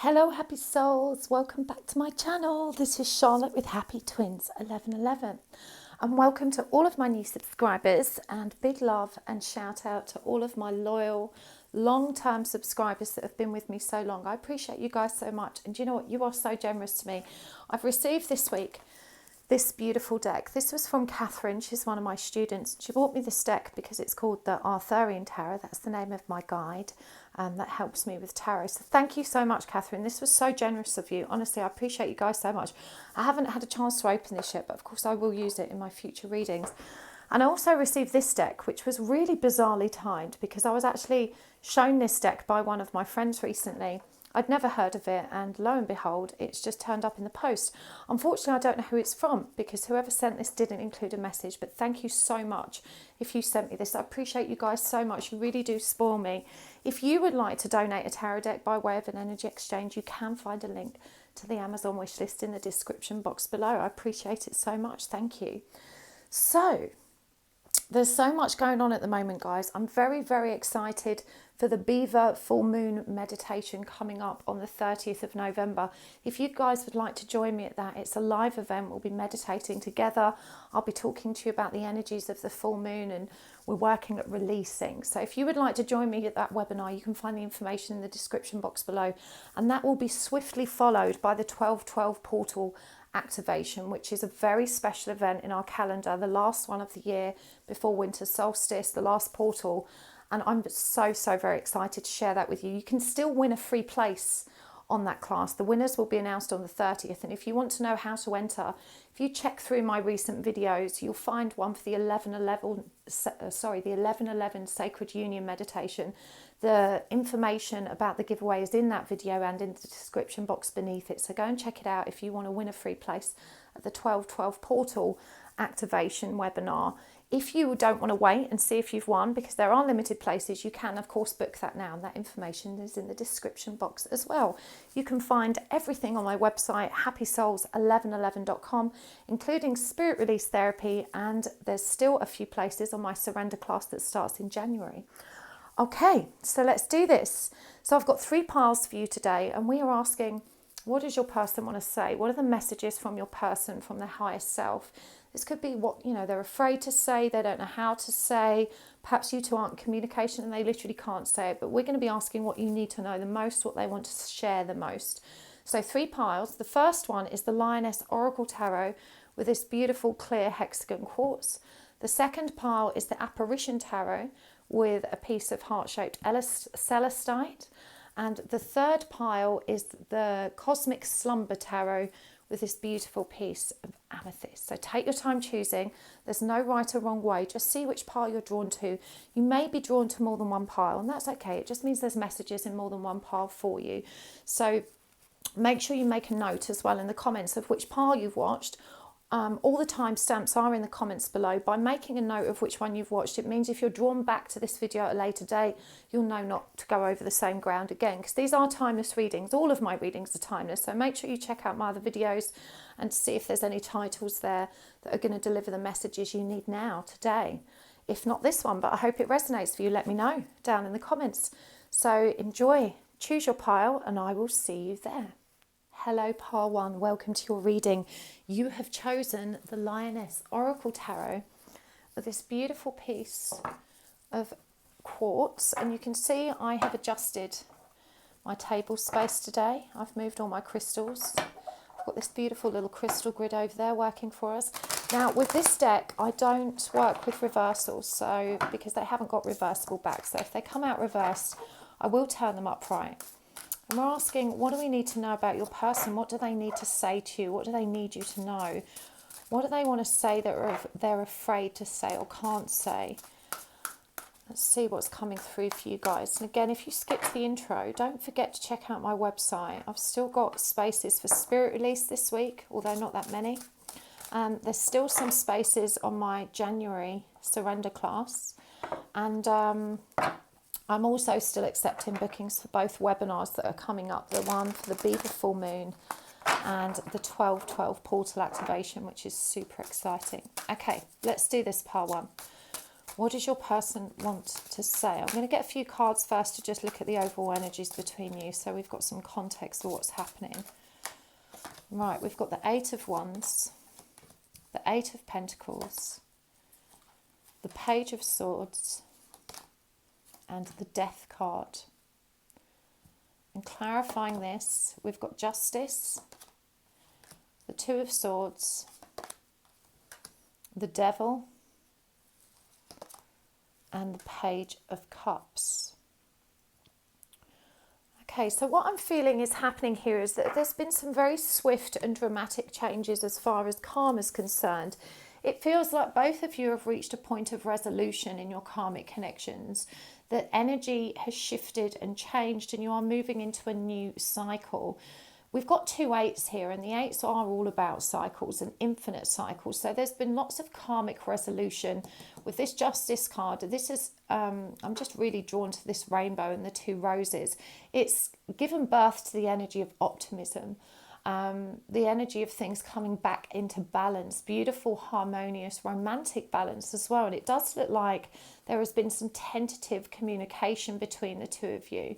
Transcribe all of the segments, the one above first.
Hello happy souls, welcome back to my channel. This is Charlotte with Happy Twins 1111 and welcome to all of my new subscribers, and big love and shout out to all of my loyal long-term subscribers that have been with me so long. I appreciate you guys so much, and you know what, you are so generous to me. I've received this week this beautiful deck. This was from Catherine. She's one of my students. She bought me this deck because it's called the Arthurian Tarot. That's the name of my guide that helps me with tarot. So thank you so much, Catherine. This was so generous of you. Honestly, I appreciate you guys so much. I haven't had a chance to open this yet, but of course I will use it in my future readings. And I also received this deck, which was really bizarrely timed because I was actually shown this deck by one of my friends recently. I'd never heard of it, and lo and behold, it's just turned up in the post. Unfortunately, I don't know who it's from because whoever sent this didn't include a message, but thank you so much if you sent me this. I appreciate you guys so much. You really do spoil me. If you would like to donate a tarot deck by way of an energy exchange, you can find a link to the Amazon wish list in the description box below. I appreciate it so much. Thank you. So, there's so much going on at the moment, guys. I'm very, very excited for the Beaver Full Moon meditation coming up on the 30th of November. If you guys would like to join me at that, it's a live event. We'll be meditating together. I'll be talking to you about the energies of the full moon, and we're working at releasing. So if you would like to join me at that webinar, you can find the information in the description box below. And that will be swiftly followed by the 12/12 portal activation, which is a very special event in our calendar, the last one of the year before winter solstice, the last portal. And I'm so very excited to share that with you. You can still win a free place on that class. The winners will be announced on the 30th. And if you want to know how to enter, if you check through my recent videos, you'll find one for the 1111 Sacred Union meditation. The information about the giveaway is in that video and in the description box beneath it. So go and check it out if you want to win a free place at the 12/12 portal activation webinar. If you don't want to wait and see if you've won, because there are limited places, you can of course book that now, and that information is in the description box as well. You can find everything on my website, happysouls1111.com, including spirit release therapy, and there's still a few places on my surrender class that starts in January. Okay, so let's do this. So I've got 3 piles for you today, and we are asking, what does your person want to say? What are the messages from your person, from their higher self? This could be what, they're afraid to say, they don't know how to say. Perhaps you two aren't in communication and they literally can't say it. But we're going to be asking what you need to know the most, what they want to share the most. So 3 piles. The first one is the Lioness Oracle Tarot with this beautiful clear hexagon quartz. The second pile is the Apparition Tarot with a piece of heart-shaped celestite. And the third pile is the Cosmic Slumber Tarot with this beautiful piece of amethyst. So take your time choosing. There's no right or wrong way. Just see which pile you're drawn to. You may be drawn to more than one pile, and that's okay. It just means there's messages in more than one pile for you. So make sure you make a note as well in the comments of which pile you've watched. All the timestamps are in the comments below. By making a note of which one you've watched, it means if you're drawn back to this video at a later date, you'll know not to go over the same ground again, because these are timeless readings. All of my readings are timeless, so make sure you check out my other videos and see if there's any titles there that are going to deliver the messages you need now, today. If not this one, but I hope it resonates for you, let me know down in the comments. So enjoy, choose your pile, and I will see you there. Hello pile 1, welcome to your reading. You have chosen the Lioness Oracle Tarot with this beautiful piece of quartz, and you can see I have adjusted my table space today. I've moved all my crystals. I've got this beautiful little crystal grid over there working for us. Now with this deck, I don't work with reversals, so because they haven't got reversible backs, so if they come out reversed, I will turn them upright. And we're asking, what do we need to know about your person? What do they need to say to you? What do they need you to know? What do they want to say that they're afraid to say or can't say? Let's see what's coming through for you guys. And again, if you skipped the intro, don't forget to check out my website. I've still got spaces for spirit release this week, although not that many. There's still some spaces on my January surrender class. And I'm also still accepting bookings for both webinars that are coming up. The one for the Beaver Full Moon and the 12/12 portal activation, which is super exciting. Okay, let's do this pile 1. What does your person want to say? I'm going to get a few cards first to just look at the overall energies between you, so we've got some context of what's happening. Right, we've got the Eight of Wands, the Eight of Pentacles, the Page of Swords, and the Death card. And clarifying this, we've got Justice, the Two of Swords, the Devil, and the Page of Cups. Okay, so what I'm feeling is happening here is that there's been some very swift and dramatic changes as far as karma is concerned. It feels like both of you have reached a point of resolution in your karmic connections, that energy has shifted and changed and you are moving into a new cycle. We've got two eights here, and the eights are all about cycles and infinite cycles. So there's been lots of karmic resolution with this Justice card. This is, I'm just really drawn to this rainbow and the two roses. It's given birth to the energy of optimism, the energy of things coming back into balance, beautiful, harmonious, romantic balance as well. And it does look like there has been some tentative communication between the two of you.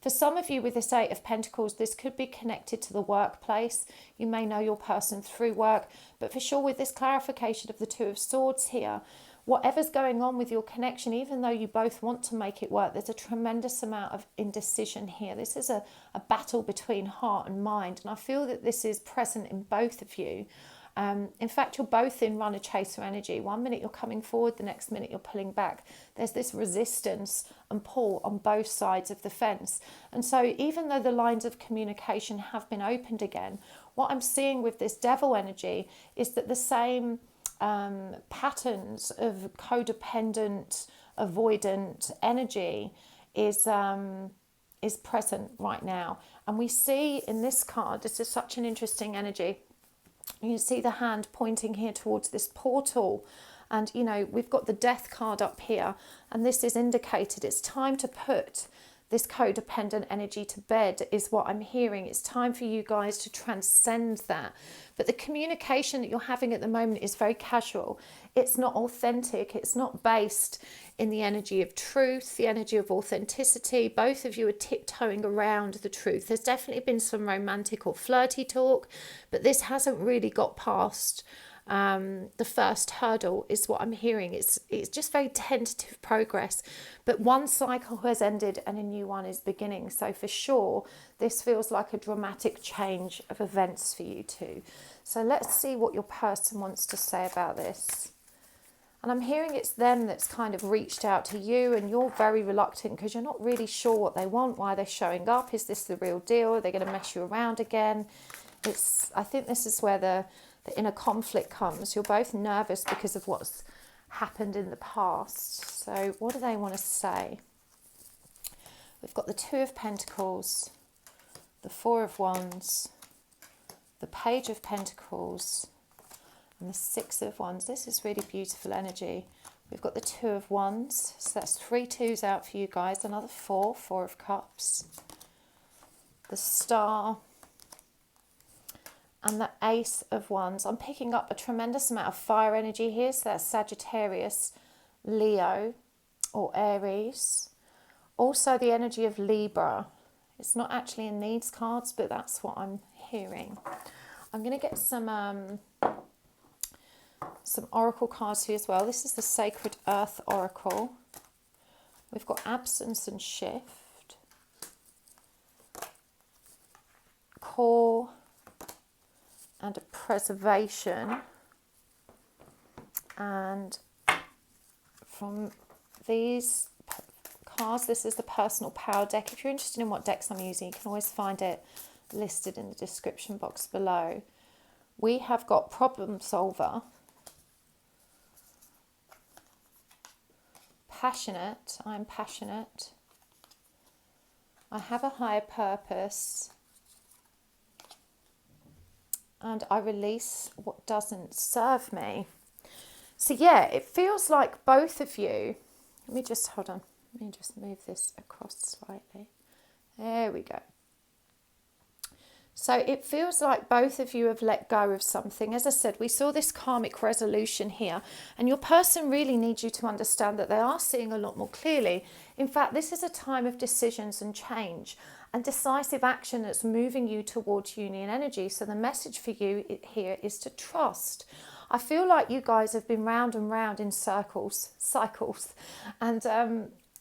For some of you with this Eight of Pentacles, this could be connected to the workplace. You may know your person through work, but for sure with this clarification of the Two of Swords here, whatever's going on with your connection, even though you both want to make it work, there's a tremendous amount of indecision here. This is a battle between heart and mind, and I feel that this is present in both of you. In fact, you're both in runner-chaser energy. One minute you're coming forward, the next minute you're pulling back. There's this resistance and pull on both sides of the fence. And so even though the lines of communication have been opened again, what I'm seeing with this Devil energy is that the same patterns of codependent, avoidant energy is present right now. And we see in this card, this is such an interesting energy. You see the hand pointing here towards this portal, and you know we've got the Death card up here, and this is indicated it's time to put this codependent energy to bed, is what I'm hearing. It's time for you guys to transcend that. But the communication that you're having at the moment is very casual. It's not authentic. It's not based in the energy of truth, the energy of authenticity. Both of you are tiptoeing around the truth. There's definitely been some romantic or flirty talk, but this hasn't really got past the first hurdle, is what I'm hearing. It's just very tentative progress, but one cycle has ended and a new one is beginning. So for sure this feels like a dramatic change of events for you two. So let's see what your person wants to say about this. And I'm hearing it's them that's kind of reached out to you, and you're very reluctant because you're not really sure what they want, why they're showing up. Is this the real deal? Are they going to mess you around again? I think this is where the inner conflict comes. You're both nervous because of what's happened in the past. So what do they want to say? We've got the Two of Pentacles, the Four of Wands, the Page of Pentacles, and the Six of Wands. This is really beautiful energy. We've got the Two of Wands, so that's 3 twos out for you guys. Another Four of Cups, the Star, and the Ace of Wands. I'm picking up a tremendous amount of fire energy here. So that's Sagittarius, Leo, or Aries. Also the energy of Libra. It's not actually in these cards, but that's what I'm hearing. I'm going to get some oracle cards here as well. This is the Sacred Earth Oracle. We've got absence and shift, core, and a preservation. And from these cards, this is the personal power deck. If you're interested in what decks I'm using, you can always find it listed in the description box below. We have got problem solver, passionate, I'm passionate, I have a higher purpose, and I release what doesn't serve me. So yeah, it feels like both of you, let me just move this across slightly. There we go. So it feels like both of you have let go of something. As I said, we saw this karmic resolution here, and your person really needs you to understand that they are seeing a lot more clearly. In fact, this is a time of decisions and change and decisive action that's moving you towards union energy. So the message for you here is to trust. I feel like you guys have been round and round in cycles, and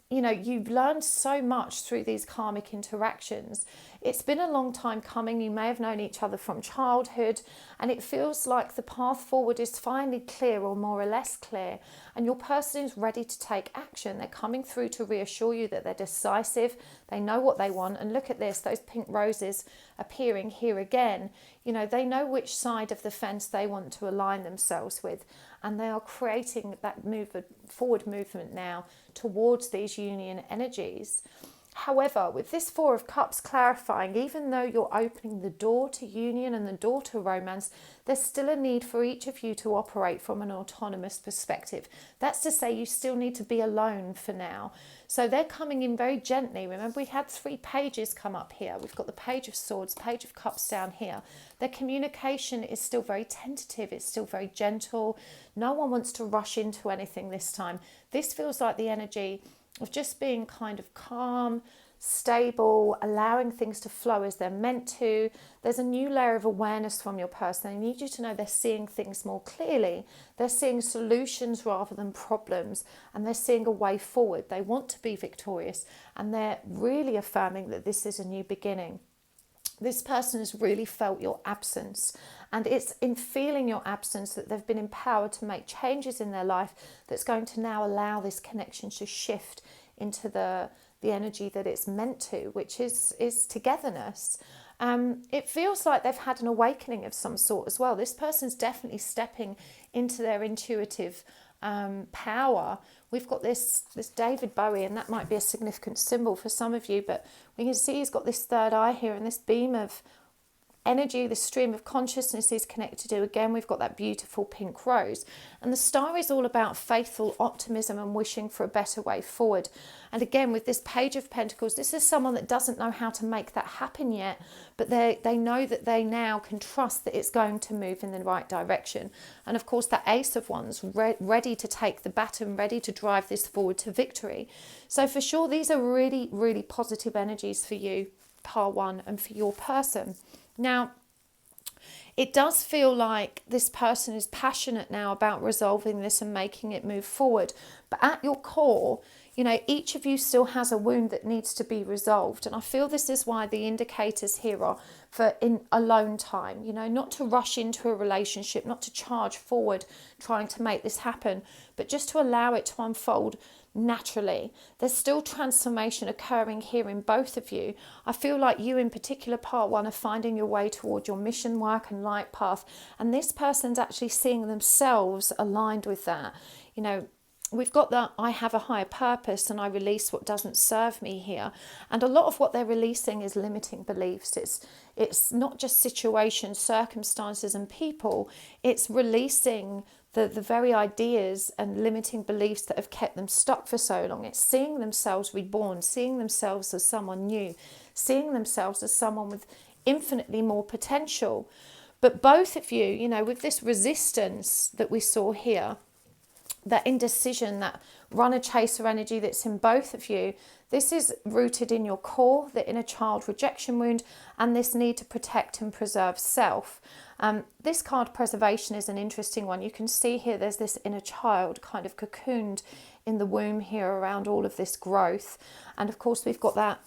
you know, you've learned so much through these karmic interactions. It's been a long time coming. You may have known each other from childhood, and it feels like the path forward is finally clear, or more or less clear, and your person is ready to take action. They're coming through to reassure you that they're decisive, they know what they want. And look at this, those pink roses appearing here again. You know, they know which side of the fence they want to align themselves with, and they are creating that forward movement now towards these union energies. However, with this Four of Cups clarifying, even though you're opening the door to union and the door to romance, there's still a need for each of you to operate from an autonomous perspective. That's to say, you still need to be alone for now. So they're coming in very gently. Remember, we had 3 pages come up here. We've got the Page of Swords, Page of Cups down here. Their communication is still very tentative. It's still very gentle. No one wants to rush into anything this time. This feels like the energy of just being kind of calm, stable, allowing things to flow as they're meant to. There's a new layer of awareness from your person. They need you to know they're seeing things more clearly. They're seeing solutions rather than problems, and they're seeing a way forward. They want to be victorious, and they're really affirming that this is a new beginning. This person has really felt your absence, and it's in feeling your absence that they've been empowered to make changes in their life that's going to now allow this connection to shift into the energy that it's meant to, which is togetherness. It feels like they've had an awakening of some sort as well. This person's definitely stepping into their intuitive power. We've got this David Bowie, and that might be a significant symbol for some of you, but we can see he's got this third eye here, and this beam of energy, the stream of consciousness is connected to. Again, we've got that beautiful pink rose, and the star is all about faithful optimism and wishing for a better way forward. And again, with this Page of Pentacles, this is someone that doesn't know how to make that happen yet, but they know that they now can trust that it's going to move in the right direction. And of course, that Ace of Wands, ready to take the baton, ready to drive this forward to victory. So for sure, these are really, really positive energies for you, Par 1, and for your person. Now, it does feel like this person is passionate now about resolving this and making it move forward. But at your core, you know, each of you still has a wound that needs to be resolved. And I feel this is why the indicators here are for in alone time, you know, not to rush into a relationship, not to charge forward trying to make this happen, but just to allow it to unfold naturally. There's still transformation occurring here in both of you. I feel like you in particular, Part 1, are finding your way toward your mission, work and light path, and this person's actually seeing themselves aligned with that. You know, we've got that I have a higher purpose and I release what doesn't serve me here. And a lot of what they're releasing is limiting beliefs. It's not just situations, circumstances and people. It's releasing the very ideas and limiting beliefs that have kept them stuck for so long. It's seeing themselves reborn, seeing themselves as someone new, seeing themselves as someone with infinitely more potential. But both of you, you know, with this resistance that we saw here, that indecision, that runner chaser energy that's in both of you, this is rooted in your core, the inner child rejection wound, and this need to protect and preserve self. This card preservation is an interesting one. You can see here there's this inner child kind of cocooned in the womb here around all of this growth. And of course we've got that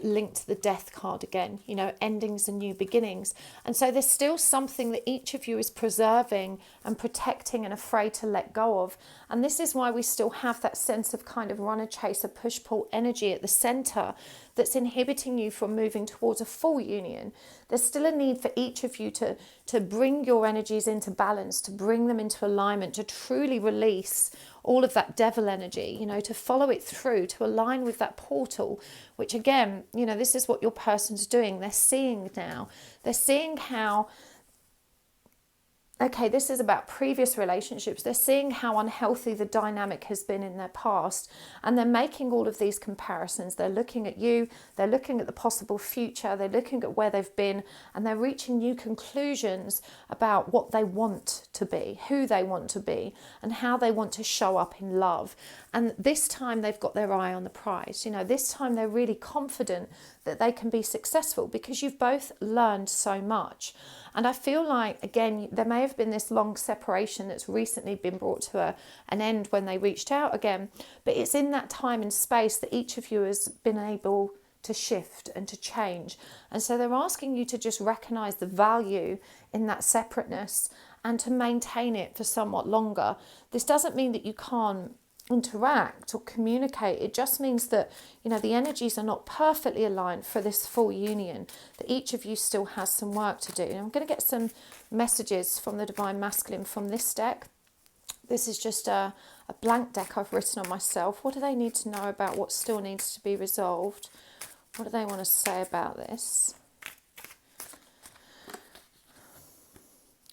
linked to the death card again, you know, endings and new beginnings. And so there's still something that each of you is preserving and protecting and afraid to let go of. And this is why we still have that sense of kind of runner chaser push pull energy at the center that's inhibiting you from moving towards a full union. There's still a need for each of you to bring your energies into balance, to bring them into alignment, to truly release all of that devil energy, you know, to follow it through, to align with that portal, which again, you know, this is what your person's doing. They're seeing now. They're seeing how okay, this is about previous relationships. They're seeing how unhealthy the dynamic has been in their past, and they're making all of these comparisons. They're looking at you, they're looking at the possible future, they're looking at where they've been, and they're reaching new conclusions about what they want to be, who they want to be, and how they want to show up in love. And this time they've got their eye on the prize. You know, this time they're really confident that they can be successful because you've both learned so much. And I feel like, again, there may have been this long separation that's recently been brought to an end when they reached out again. But it's in that time and space that each of you has been able to shift and to change. And so they're asking you to just recognise the value in that separateness and to maintain it for somewhat longer. This doesn't mean that you can't interact or communicate. It just means that, you know, the energies are not perfectly aligned for this full union, that each of you still has some work to do. And I'm going to get some messages from the Divine Masculine from this deck. This is just a blank deck I've written on myself. What do they need to know about what still needs to be resolved? What do they want to say about this?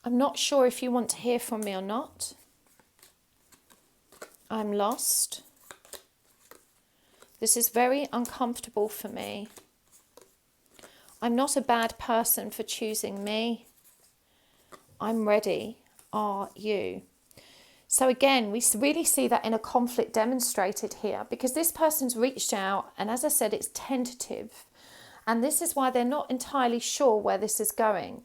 I'm not sure if you want to hear from me or not. I'm lost. This is very uncomfortable for me. I'm not a bad person for choosing me. I'm ready. Are you? So again, we really see that inner conflict demonstrated here, because this person's reached out, and as I said, it's tentative. And this is why they're not entirely sure where this is going.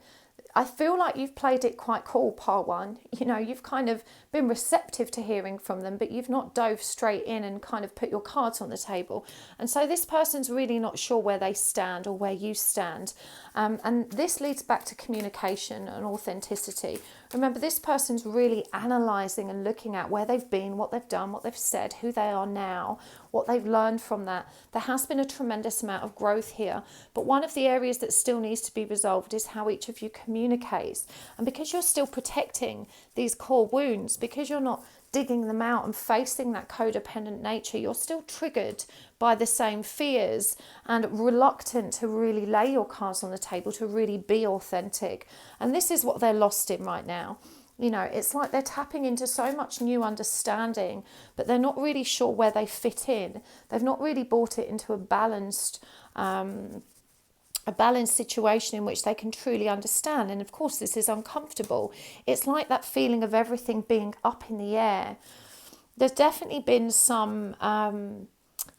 I feel like you've played it quite cool, part one. You know, you've kind of been receptive to hearing from them, but you've not dove straight in and kind of put your cards on the table. And so this person's really not sure where they stand or where you stand. And this leads back to communication and authenticity. Remember, this person's really analysing and looking at where they've been, what they've done, what they've said, who they are now, what they've learned from that. There has been a tremendous amount of growth here, but one of the areas that still needs to be resolved is how each of you communicates. And because you're still protecting these core wounds, because you're not digging them out and facing that codependent nature, you're still triggered by the same fears and reluctant to really lay your cards on the table, to really be authentic. And this is what they're lost in right now. You know, it's like they're tapping into so much new understanding, but they're not really sure where they fit in. They've not really brought it into a balanced situation in which they can truly understand. And of course, this is uncomfortable. It's like that feeling of everything being up in the air. There's definitely been some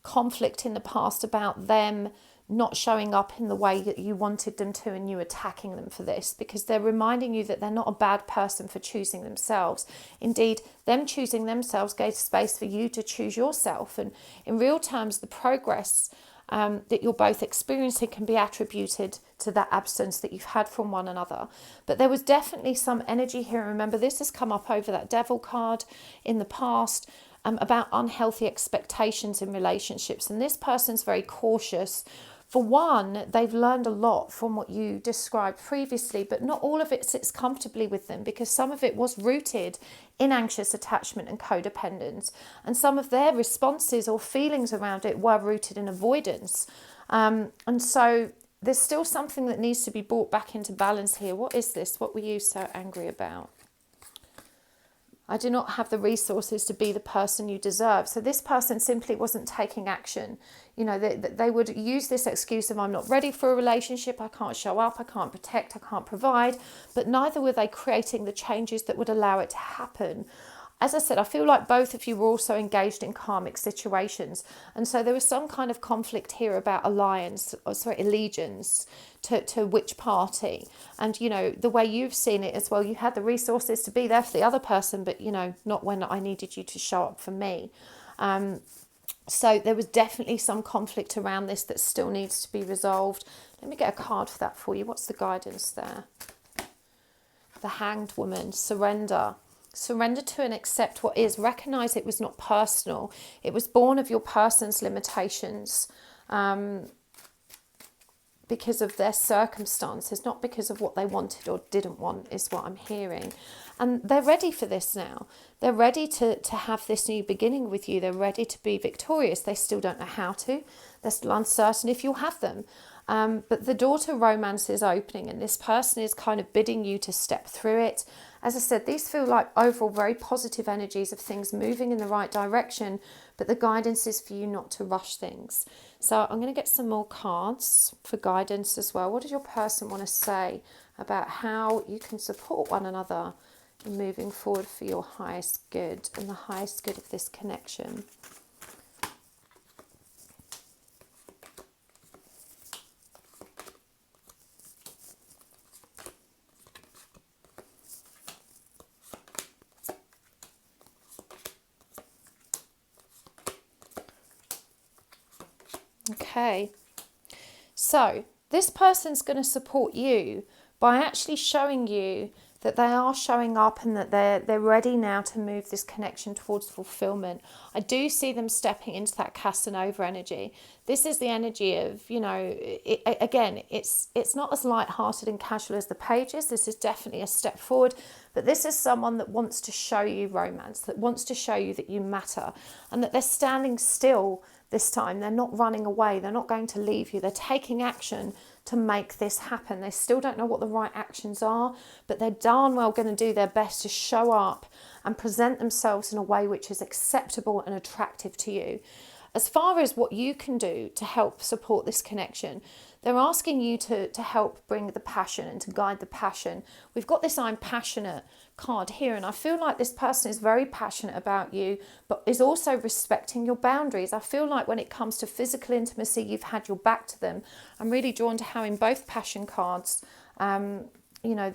conflict in the past about them not showing up in the way that you wanted them to, and you attacking them for this, because they're reminding you that they're not a bad person for choosing themselves. Indeed, them choosing themselves gave space for you to choose yourself. And in real terms, the progress that you're both experiencing can be attributed to that absence that you've had from one another. But there was definitely some energy here. Remember, this has come up over that Devil card in the past, about unhealthy expectations in relationships. And this person's very cautious. For one, they've learned a lot from what you described previously, but not all of it sits comfortably with them, because some of it was rooted in anxious attachment and codependence. And some of their responses or feelings around it were rooted in avoidance. And so there's still something that needs to be brought back into balance here. What is this? What were you so angry about? I do not have the resources to be the person you deserve. So this person simply wasn't taking action. You know, they would use this excuse of, I'm not ready for a relationship, I can't show up, I can't protect, I can't provide. But neither were they creating the changes that would allow it to happen. As I said, I feel like both of you were also engaged in karmic situations. And so there was some kind of conflict here about allegiance to which party. And, you know, the way you've seen it as well, you had the resources to be there for the other person, but, you know, not when I needed you to show up for me. So there was definitely some conflict around this that still needs to be resolved. Let me get a card for that for you. What's the guidance there? The Hanged Woman. Surrender. Surrender to and accept what is. Recognise it was not personal. It was born of your person's limitations, because of their circumstances, not because of what they wanted or didn't want, is what I'm hearing. And they're ready for this now. They're ready to have this new beginning with you. They're ready to be victorious. They still don't know how to. They're still uncertain if you'll have them. But the door to romance is opening, and this person is kind of bidding you to step through it As I said, these feel like overall very positive energies of things moving in the right direction, but the guidance is for you not to rush things. So I'm going to get some more cards for guidance as well. What does your person want to say about how you can support one another in moving forward for your highest good and the highest good of this connection? Okay, so this person's going to support you by actually showing you that they are showing up and that they're ready now to move this connection towards fulfillment. I do see them stepping into that Casanova energy. This is the energy of, you know, it's not as light-hearted and casual as the pages. This is definitely a step forward, but this is someone that wants to show you romance, that wants to show you that you matter, and that they're standing still this time. They're not running away. They're not going to leave you. They're taking action to make this happen. They still don't know what the right actions are, but they're darn well going to do their best to show up and present themselves in a way which is acceptable and attractive to you. As far as what you can do to help support this connection, they're asking you to help bring the passion and to guide the passion. We've got this I'm passionate card here, and I feel like this person is very passionate about you, but is also respecting your boundaries. I feel like when it comes to physical intimacy, you've had your back to them. I'm really drawn to how in both passion cards, you know,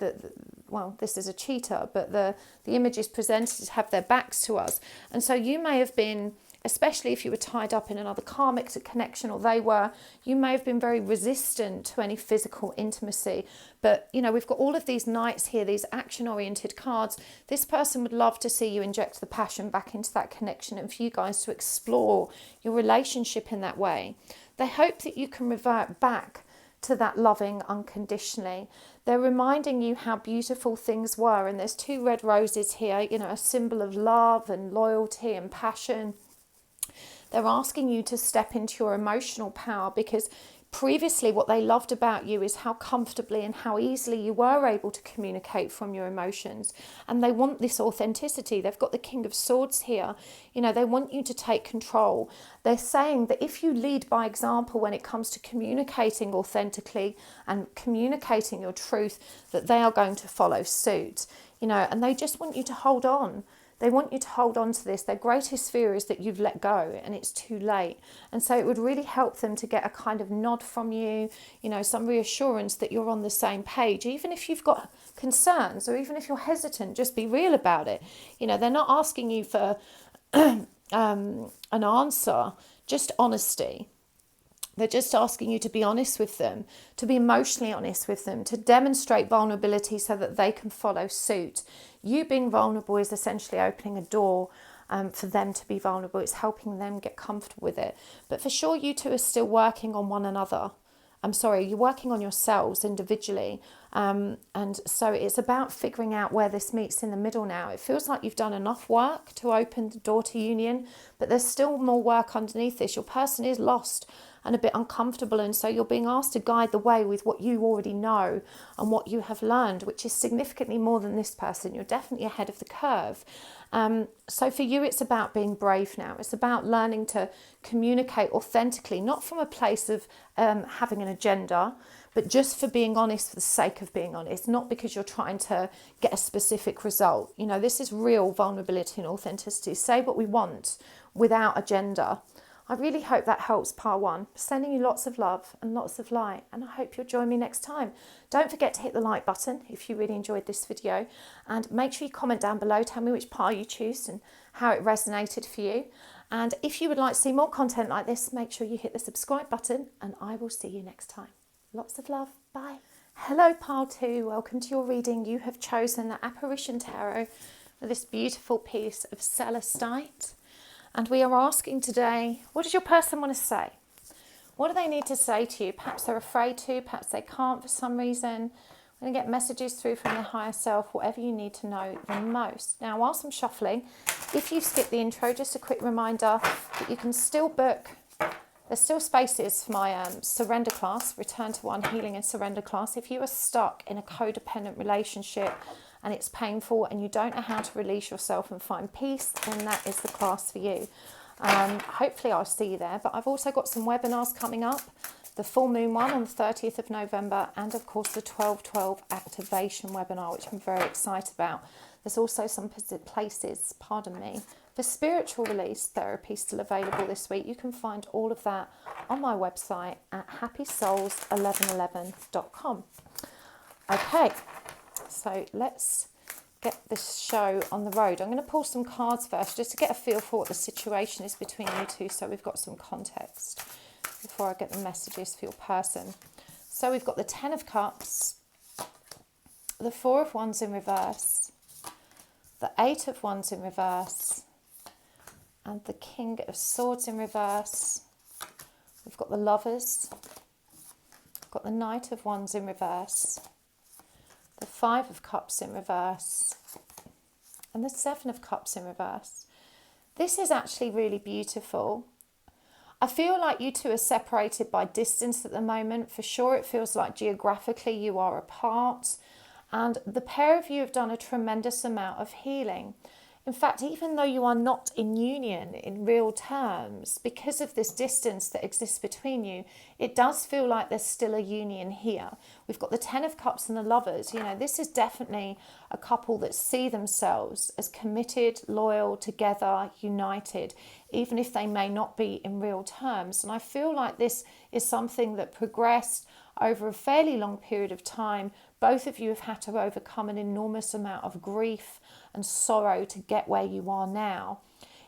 well, this is a cheetah, but the images presented have their backs to us. And so you may have been, especially if you were tied up in another karmic connection, or they were, you may have been very resistant to any physical intimacy. But, you know, we've got all of these knights here, these action-oriented cards. This person would love to see you inject the passion back into that connection and for you guys to explore your relationship in that way. They hope that you can revert back to that loving unconditionally. They're reminding you how beautiful things were. And there's 2 red roses here, you know, a symbol of love and loyalty and passion. They're asking you to step into your emotional power, because previously what they loved about you is how comfortably and how easily you were able to communicate from your emotions. And they want this authenticity. They've got the King of Swords here. You know, they want you to take control. They're saying that if you lead by example when it comes to communicating authentically and communicating your truth, that they are going to follow suit. You know, and they just want you to hold on. They want you to hold on to this. Their greatest fear is that you've let go and it's too late. And so it would really help them to get a kind of nod from you, you know, some reassurance that you're on the same page. Even if you've got concerns or even if you're hesitant, just be real about it. You know, they're not asking you for an answer, just honesty. They're just asking you to be honest with them, to be emotionally honest with them, to demonstrate vulnerability so that they can follow suit. You being vulnerable is essentially opening a door for them to be vulnerable. It's helping them get comfortable with it. But for sure, you two are still working on one another. You're working on yourselves individually. And so it's about figuring out where this meets in the middle now. It feels like you've done enough work to open the door to union, but there's still more work underneath this. Your person is lost and a bit uncomfortable, and so you're being asked to guide the way with what you already know and what you have learned, which is significantly more than this person. You're definitely ahead of the curve. So for you, it's about being brave now. It's about learning to communicate authentically, not from a place of having an agenda, but just for being honest for the sake of being honest, not because you're trying to get a specific result. You know, this is real vulnerability and authenticity. Say what we want without agenda. I really hope that helps, Par 1. Sending you lots of love and lots of light, and I hope you'll join me next time. Don't forget to hit the like button if you really enjoyed this video, and make sure you comment down below, tell me which par you choose and how it resonated for you. And if you would like to see more content like this, make sure you hit the subscribe button, and I will see you next time. Lots of love. Bye. Hello, Par 2. Welcome to your reading. You have chosen the Apparition Tarot with this beautiful piece of Celestite. And we are asking today, what does your person want to say? What do they need to say to you? Perhaps they're afraid to, perhaps they can't for some reason. We're going to get messages through from their higher self, whatever you need to know the most. Now, whilst I'm shuffling, if you skip the intro, just a quick reminder that you can still book. There's still spaces for my surrender class, Return to One Healing and Surrender class. If you are stuck in a codependent relationship and it's painful and you don't know how to release yourself and find peace, then that is the class for you. Hopefully I'll see you there. But I've also got some webinars coming up. The full moon one on the 30th of November, and of course the 12/12 activation webinar, which I'm very excited about. There's also some places, for spiritual release therapy still available this week. You can find all of that on my website at happysouls1111.com. Okay, so let's get this show on the road. I'm going to pull some cards first just to get a feel for what the situation is between you two, so we've got some context before I get the messages for your person. So we've got the 10 of Cups, the 4 of Wands in reverse, the 8 of Wands in reverse, and the King of Swords in reverse. We've got the Lovers, we've got the Knight of Wands in reverse, the 5 of Cups in reverse, and the 7 of Cups in reverse. This is actually really beautiful. I feel like you two are separated by distance at the moment. For sure, it feels like geographically you are apart. And the pair of you have done a tremendous amount of healing. In fact, even though you are not in union in real terms, because of this distance that exists between you, it does feel like there's still a union here. We've got the 10 of Cups and the Lovers. You know, this is definitely a couple that see themselves as committed, loyal, together, united, even if they may not be in real terms. And I feel like this is something that progressed over a fairly long period of time. Both of you have had to overcome an enormous amount of grief and sorrow to get where you are now.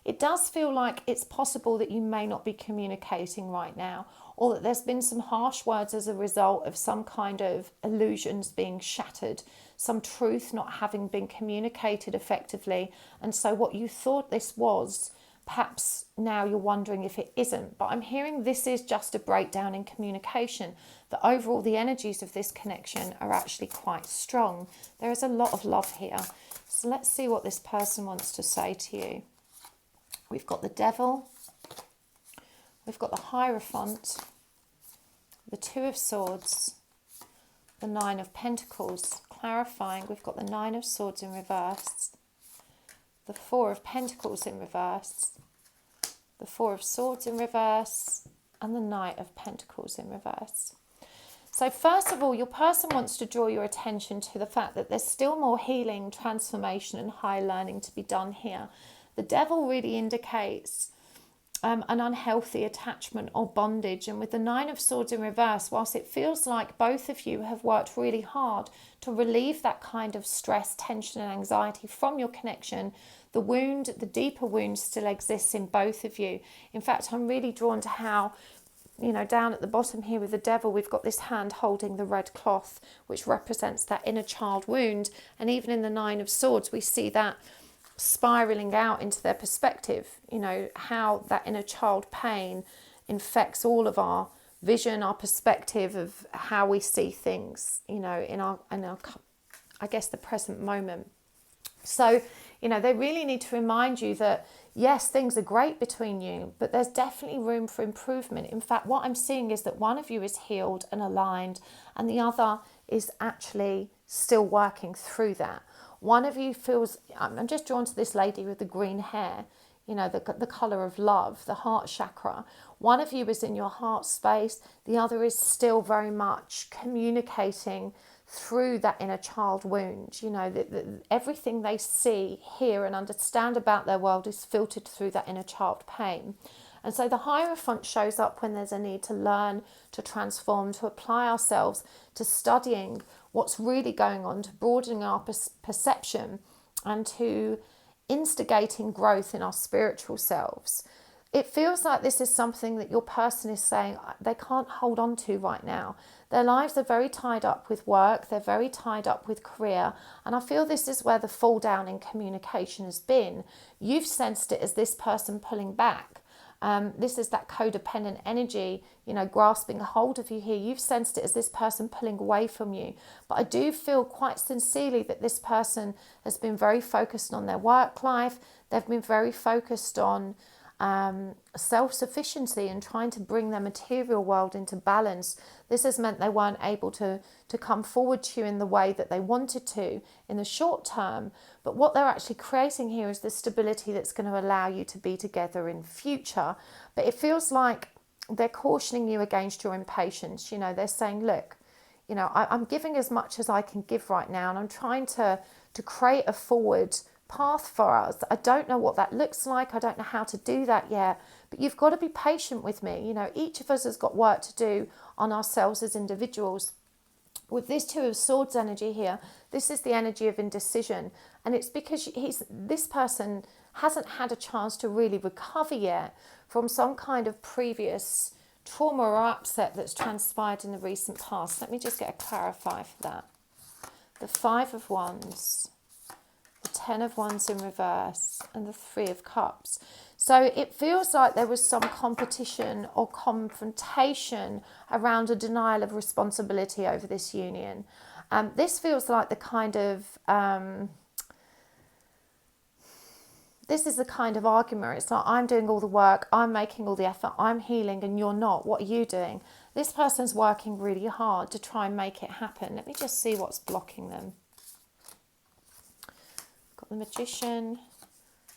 It does feel like it's possible that you may not be communicating right now, or that there's been some harsh words as a result of some kind of illusions being shattered, some truth not having been communicated effectively. And so what you thought this was, perhaps now you're wondering if it isn't. But I'm hearing this is just a breakdown in communication, that overall the energies of this connection are actually quite strong. There is a lot of love here. So let's see what this person wants to say to you. We've got the Devil, we've got the Hierophant, the 2 of Swords, the 9 of Pentacles. Clarifying, we've got the 9 of Swords in reverse, the 4 of Pentacles in reverse, the 4 of Swords in reverse, and the Knight of Pentacles in reverse. So first of all, your person wants to draw your attention to the fact that there's still more healing, transformation and high learning to be done here. The Devil really indicates an unhealthy attachment or bondage. And with the 9 of Swords in reverse, whilst it feels like both of you have worked really hard to relieve that kind of stress, tension and anxiety from your connection, the wound, the deeper wound still exists in both of you. In fact, I'm really drawn to how, you know, down at the bottom here with the Devil, we've got this hand holding the red cloth, which represents that inner child wound. And even in the 9 of Swords, we see that spiraling out into their perspective, you know, how that inner child pain infects all of our vision, our perspective of how we see things, you know, in our I guess the present moment. So, you know, they really need to remind you that yes, things are great between you, but there's definitely room for improvement. In fact, what I'm seeing is that one of you is healed and aligned and the other is actually still working through that. One of you feels, I'm just drawn to this lady with the green hair, you know, the colour of love, the heart chakra. One of you is in your heart space. The other is still very much communicating through that inner child wound. You know, everything they see, hear and understand about their world is filtered through that inner child pain. And so the Hierophant shows up when there's a need to learn, to transform, to apply ourselves to studying what's really going on, to broadening our perception and to instigating growth in our spiritual selves. It feels like this is something that your person is saying they can't hold on to right now. Their lives are very tied up with work, they're very tied up with career, and I feel this is where the fall down in communication has been. You've sensed it as this person pulling back. This is that codependent energy, you know, grasping a hold of you here. You've sensed it as this person pulling away from you. But I do feel quite sincerely that this person has been very focused on their work life. They've been very focused on self-sufficiency and trying to bring their material world into balance. This has meant they weren't able to come forward to you in the way that they wanted to in the short term. But what they're actually creating here is the stability that's going to allow you to be together in future. But it feels like they're cautioning you against your impatience. You know, they're saying, look, you know, I'm giving as much as I can give right now, and I'm trying to create a forward path for us. I don't know what that looks like. I don't know how to do that yet, but you've got to be patient with me. You know, each of us has got work to do on ourselves as individuals. With this Two of Swords energy here, this is the energy of indecision, and it's because this person hasn't had a chance to really recover yet from some kind of previous trauma or upset that's transpired in the recent past. Let me just get a clarify for that. The Five of Wands, the Ten of Wands in reverse, and the Three of Cups. So it feels like there was some competition or confrontation around a denial of responsibility over this union. This feels like the kind of this is the kind of argument. It's like, I'm doing all the work, I'm making all the effort, I'm healing, and you're not. What are you doing? This person's working really hard to try and make it happen. Let me just see what's blocking them. Got the Magician,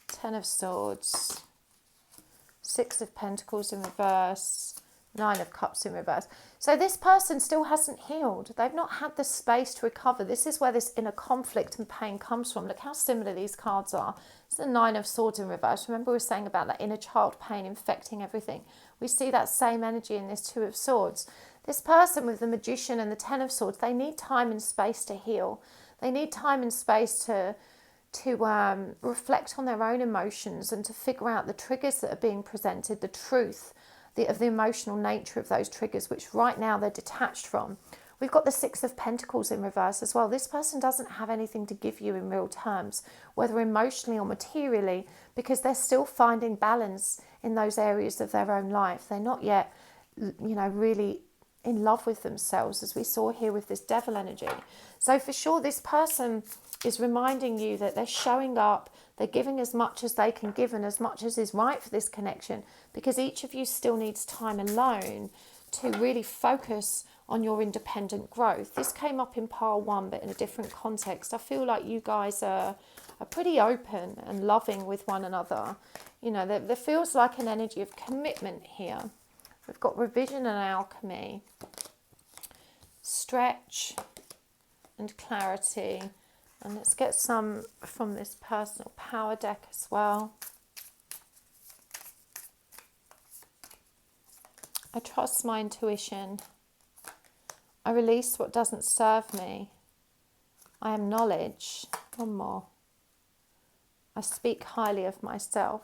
Ten of Swords, Six of Pentacles in reverse, Nine of Cups in reverse. So this person still hasn't healed. They've not had the space to recover. This is where this inner conflict and pain comes from. Look how similar these cards are. It's the Nine of Swords in reverse. Remember we were saying about that inner child pain infecting everything. We see that same energy in this Two of Swords. This person with the Magician and the Ten of Swords, they need time and space to heal. They need time and space to reflect on their own emotions and to figure out the triggers that are being presented, the truth of the emotional nature of those triggers, which right now they're detached from. We've got the Six of Pentacles in reverse as well. This person doesn't have anything to give you in real terms, whether emotionally or materially, because they're still finding balance in those areas of their own life. They're not yet, you know, really in love with themselves, as we saw here with this Devil energy. So for sure, this person is reminding you that they're showing up, they're giving as much as they can give and as much as is right for this connection, because each of you still needs time alone to really focus on your independent growth. This came up in pile one, but in a different context. I feel like you guys are pretty open and loving with one another. You know, there feels like an energy of commitment here. We've got revision and alchemy, stretch and clarity. And let's get some from this personal power deck as well. I trust my intuition. I release what doesn't serve me. I am knowledge. One more. I speak highly of myself.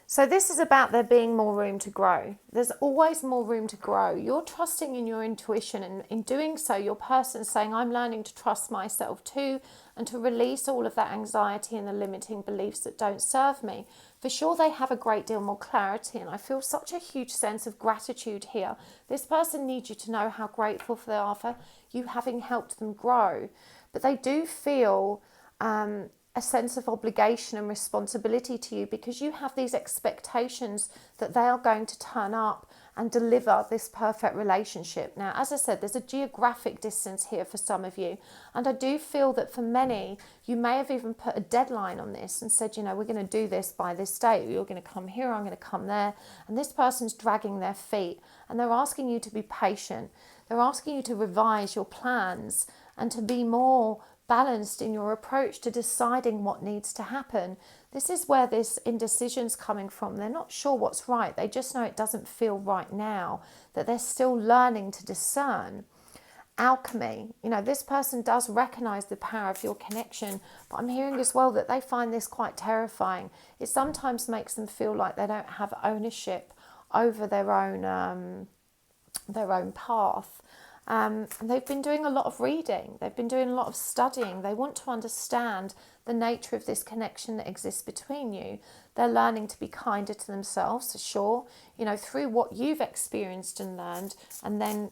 So this is about there being more room to grow. There's always more room to grow. You're trusting in your intuition, and in doing so, your person's saying, I'm learning to trust myself too, and to release all of that anxiety and the limiting beliefs that don't serve me. For sure, they have a great deal more clarity, and I feel such a huge sense of gratitude here. This person needs you to know how grateful they are for you having helped them grow. But they do feel a sense of obligation and responsibility to you, because you have these expectations that they are going to turn up and deliver this perfect relationship. Now, as I said, there's a geographic distance here for some of you, and I do feel that for many, you may have even put a deadline on this and said, you know, we're going to do this by this date. You're going to come here, I'm going to come there, and this person's dragging their feet, and they're asking you to be patient. They're asking you to revise your plans and to be more balanced in your approach to deciding what needs to happen. This is where this indecision's coming from. They're not sure what's right. They just know it doesn't feel right now, that they're still learning to discern. Alchemy, you know, this person does recognize the power of your connection, but I'm hearing as well that they find this quite terrifying. It sometimes makes them feel like they don't have ownership over their own path. And they've been doing a lot of reading, they've been doing a lot of studying, they want to understand the nature of this connection that exists between you. They're learning to be kinder to themselves, for sure, you know, through what you've experienced and learned, and then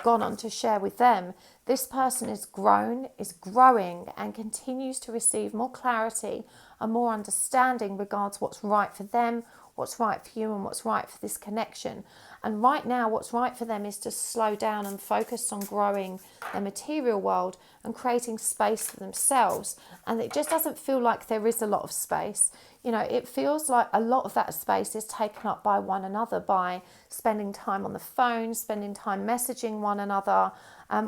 gone on to share with them, this person is grown, is growing, and continues to receive more clarity and more understanding regards what's right for them, what's right for you, and what's right for this connection. And right now, what's right for them is to slow down and focus on growing their material world and creating space for themselves. And it just doesn't feel like there is a lot of space. You know, it feels like a lot of that space is taken up by one another, by spending time on the phone, spending time messaging one another,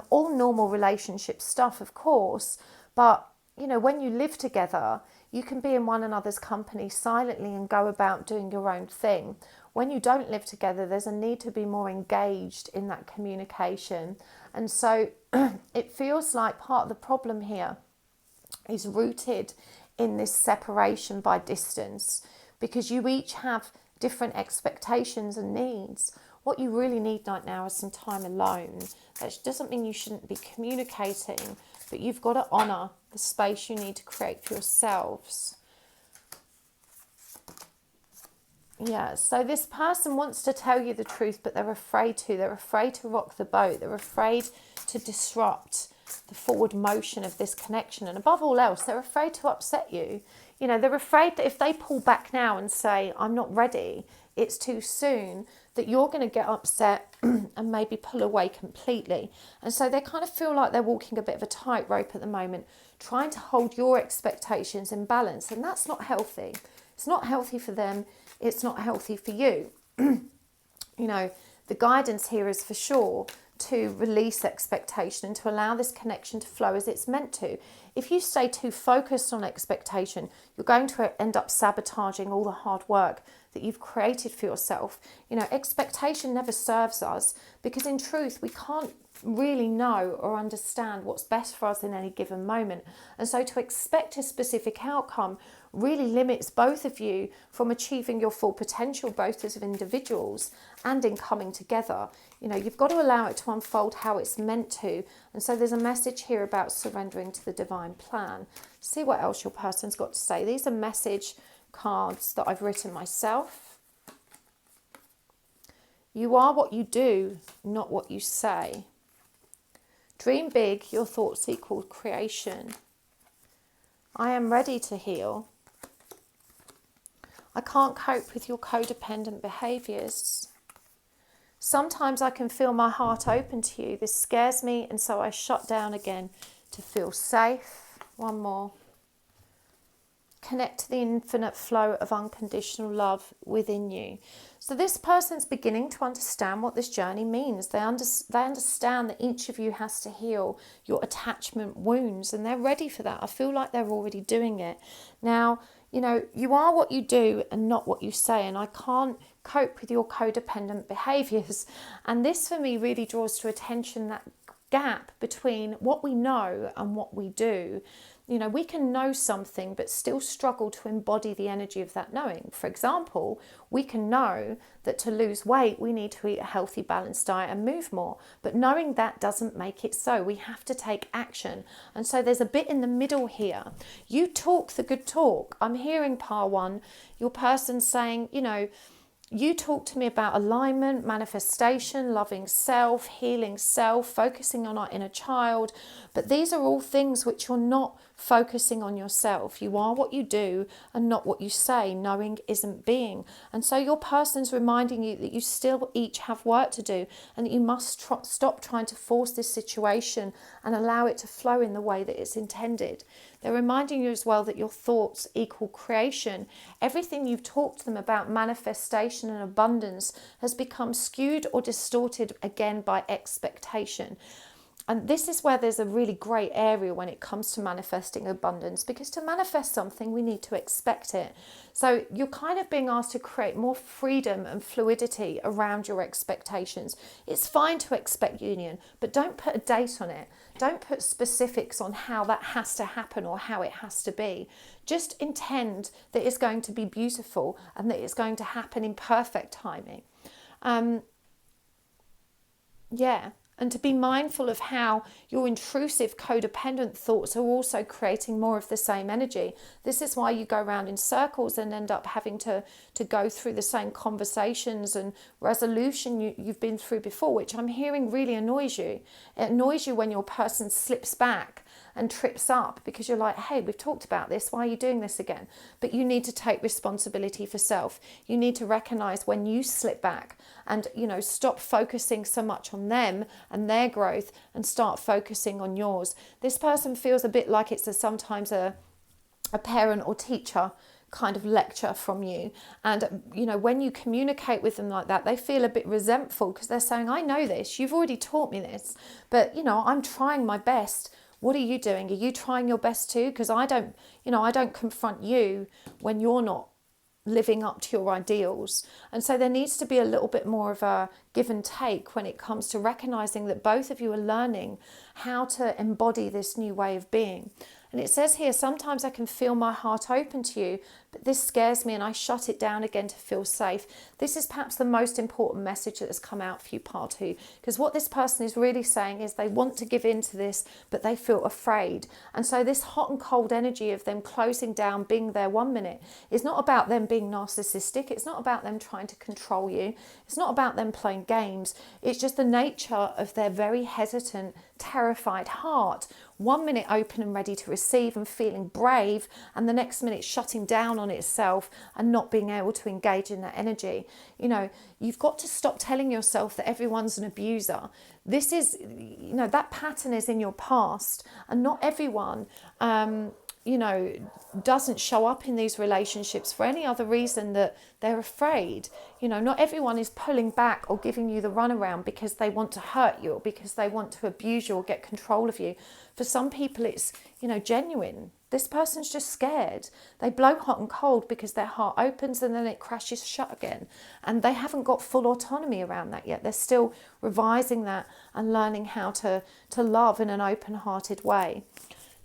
all normal relationship stuff, of course. But, you know, when you live together, you can be in one another's company silently and go about doing your own thing. When you don't live together, there's a need to be more engaged in that communication. And so it feels like part of the problem here is rooted in this separation by distance, because you each have different expectations and needs. What you really need right now is some time alone. That doesn't mean you shouldn't be communicating, but you've got to honour the space you need to create for yourselves. Yeah, so this person wants to tell you the truth, but they're afraid to. They're afraid to rock the boat. They're afraid to disrupt the forward motion of this connection. And above all else, they're afraid to upset you. You know, they're afraid that if they pull back now and say, I'm not ready, it's too soon, that you're going to get upset and maybe pull away completely. And so they kind of feel like they're walking a bit of a tightrope at the moment, trying to hold your expectations in balance. And that's not healthy. It's not healthy for them. It's not healthy for you. You know, the guidance here is for sure to release expectation and to allow this connection to flow as it's meant to. If you stay too focused on expectation, you're going to end up sabotaging all the hard work that you've created for yourself. You know, expectation never serves us, because in truth, we can't really know or understand what's best for us in any given moment. And so to expect a specific outcome really limits both of you from achieving your full potential, both as individuals and in coming together. You know, you've got to allow it to unfold how it's meant to. And so there's a message here about surrendering to the divine plan. See what else your person's got to say. These are message cards that I've written myself. You are what you do, not what you say. Dream big, your thoughts equal creation. I am ready to heal. I can't cope with your codependent behaviours. Sometimes I can feel my heart open to you. This scares me, and so I shut down again to feel safe. One more. Connect to the infinite flow of unconditional love within you. So this person's beginning to understand what this journey means. They understand that each of you has to heal your attachment wounds, and they're ready for that. I feel like they're already doing it. Now, you know, you are what you do and not what you say, and I can't cope with your codependent behaviours. And this for me really draws to attention that gap between what we know and what we do. You know, we can know something but still struggle to embody the energy of that knowing. For example, we can know that to lose weight, we need to eat a healthy, balanced diet and move more. But knowing that doesn't make it so. We have to take action. And so there's a bit in the middle here. You talk the good talk. I'm hearing part one, your person saying, you know, you talk to me about alignment, manifestation, loving self, healing self, focusing on our inner child. But these are all things which you're not focusing on yourself. You are what you do and not what you say. Knowing isn't being. And so your person's reminding you that you still each have work to do, and that you must stop trying to force this situation and allow it to flow in the way that it's intended. They're reminding you as well that your thoughts equal creation. Everything you've talked to them about manifestation and abundance has become skewed or distorted again by expectation. And this is where there's a really great area when it comes to manifesting abundance, because to manifest something, we need to expect it. So you're kind of being asked to create more freedom and fluidity around your expectations. It's fine to expect union, but don't put a date on it. Don't put specifics on how that has to happen or how it has to be. Just intend that it's going to be beautiful and that it's going to happen in perfect timing. And to be mindful of how your intrusive codependent thoughts are also creating more of the same energy. This is why you go around in circles and end up having to go through the same conversations and resolution you've been through before, which I'm hearing really annoys you. It annoys you when your person slips back and trips up because you're like, hey, we've talked about this, why are you doing this again? But you need to take responsibility for self. You need to recognize when you slip back and, you know, stop focusing so much on them and their growth and start focusing on yours. This person feels a bit like it's sometimes a parent or teacher kind of lecture from you. And, you know, when you communicate with them like that, they feel a bit resentful because they're saying, I know this, you've already taught me this, but, you know, I'm trying my best. What are you doing? Are you trying your best too? Because I don't confront you when you're not living up to your ideals. And so there needs to be a little bit more of a give and take when it comes to recognizing that both of you are learning how to embody this new way of being. And it says here, sometimes I can feel my heart open to you, but this scares me and I shut it down again to feel safe. This is perhaps the most important message that has come out for you, part 2, because what this person is really saying is they want to give in to this, but they feel afraid. And so this hot and cold energy of them closing down, being there 1 minute, is not about them being narcissistic. It's not about them trying to control you. It's not about them playing games. It's just the nature of their very hesitant, terrified heart. 1 minute open and ready to receive and feeling brave, and the next minute shutting down on itself and not being able to engage in that energy. You know, you've got to stop telling yourself that everyone's an abuser. This is, you know, that pattern is in your past, and not everyone, you know, doesn't show up in these relationships for any other reason that they're afraid. You know, not everyone is pulling back or giving you the runaround because they want to hurt you or because they want to abuse you or get control of you. For some people, it's, you know, genuine. This person's just scared. They blow hot and cold because their heart opens and then it crashes shut again. And they haven't got full autonomy around that yet. They're still revising that and learning how to love in an open-hearted way.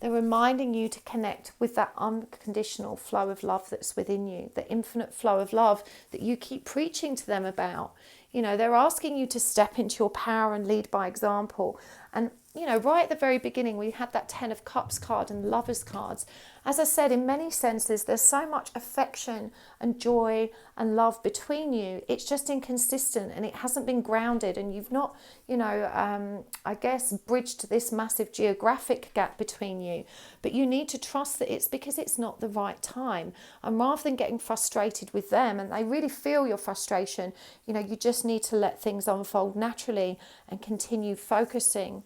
They're reminding you to connect with that unconditional flow of love that's within you, the infinite flow of love that you keep preaching to them about. You know, they're asking you to step into your power and lead by example. And, you know, right at the very beginning, we had that 10 of Cups card and Lovers cards. As I said, in many senses, there's so much affection and joy and love between you. It's just inconsistent and it hasn't been grounded, and you've not, you know, I guess, bridged this massive geographic gap between you. But you need to trust that it's because it's not the right time. And rather than getting frustrated with them, and they really feel your frustration, you know, you just need to let things unfold naturally and continue focusing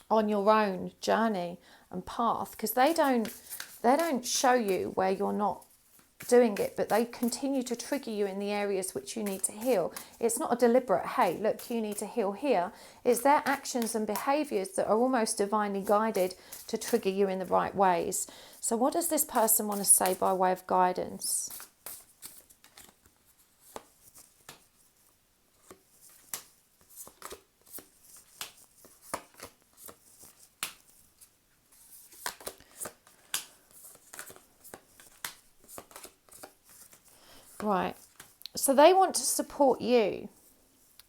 on your own journey and path, because they don't show you where you're not doing it, but they continue to trigger you in the areas which you need to heal. It's not a deliberate, hey, look, you need to heal here. It's their actions and behaviours that are almost divinely guided to trigger you in the right ways. So what does this person want to say by way of guidance? Right, so they want to support you.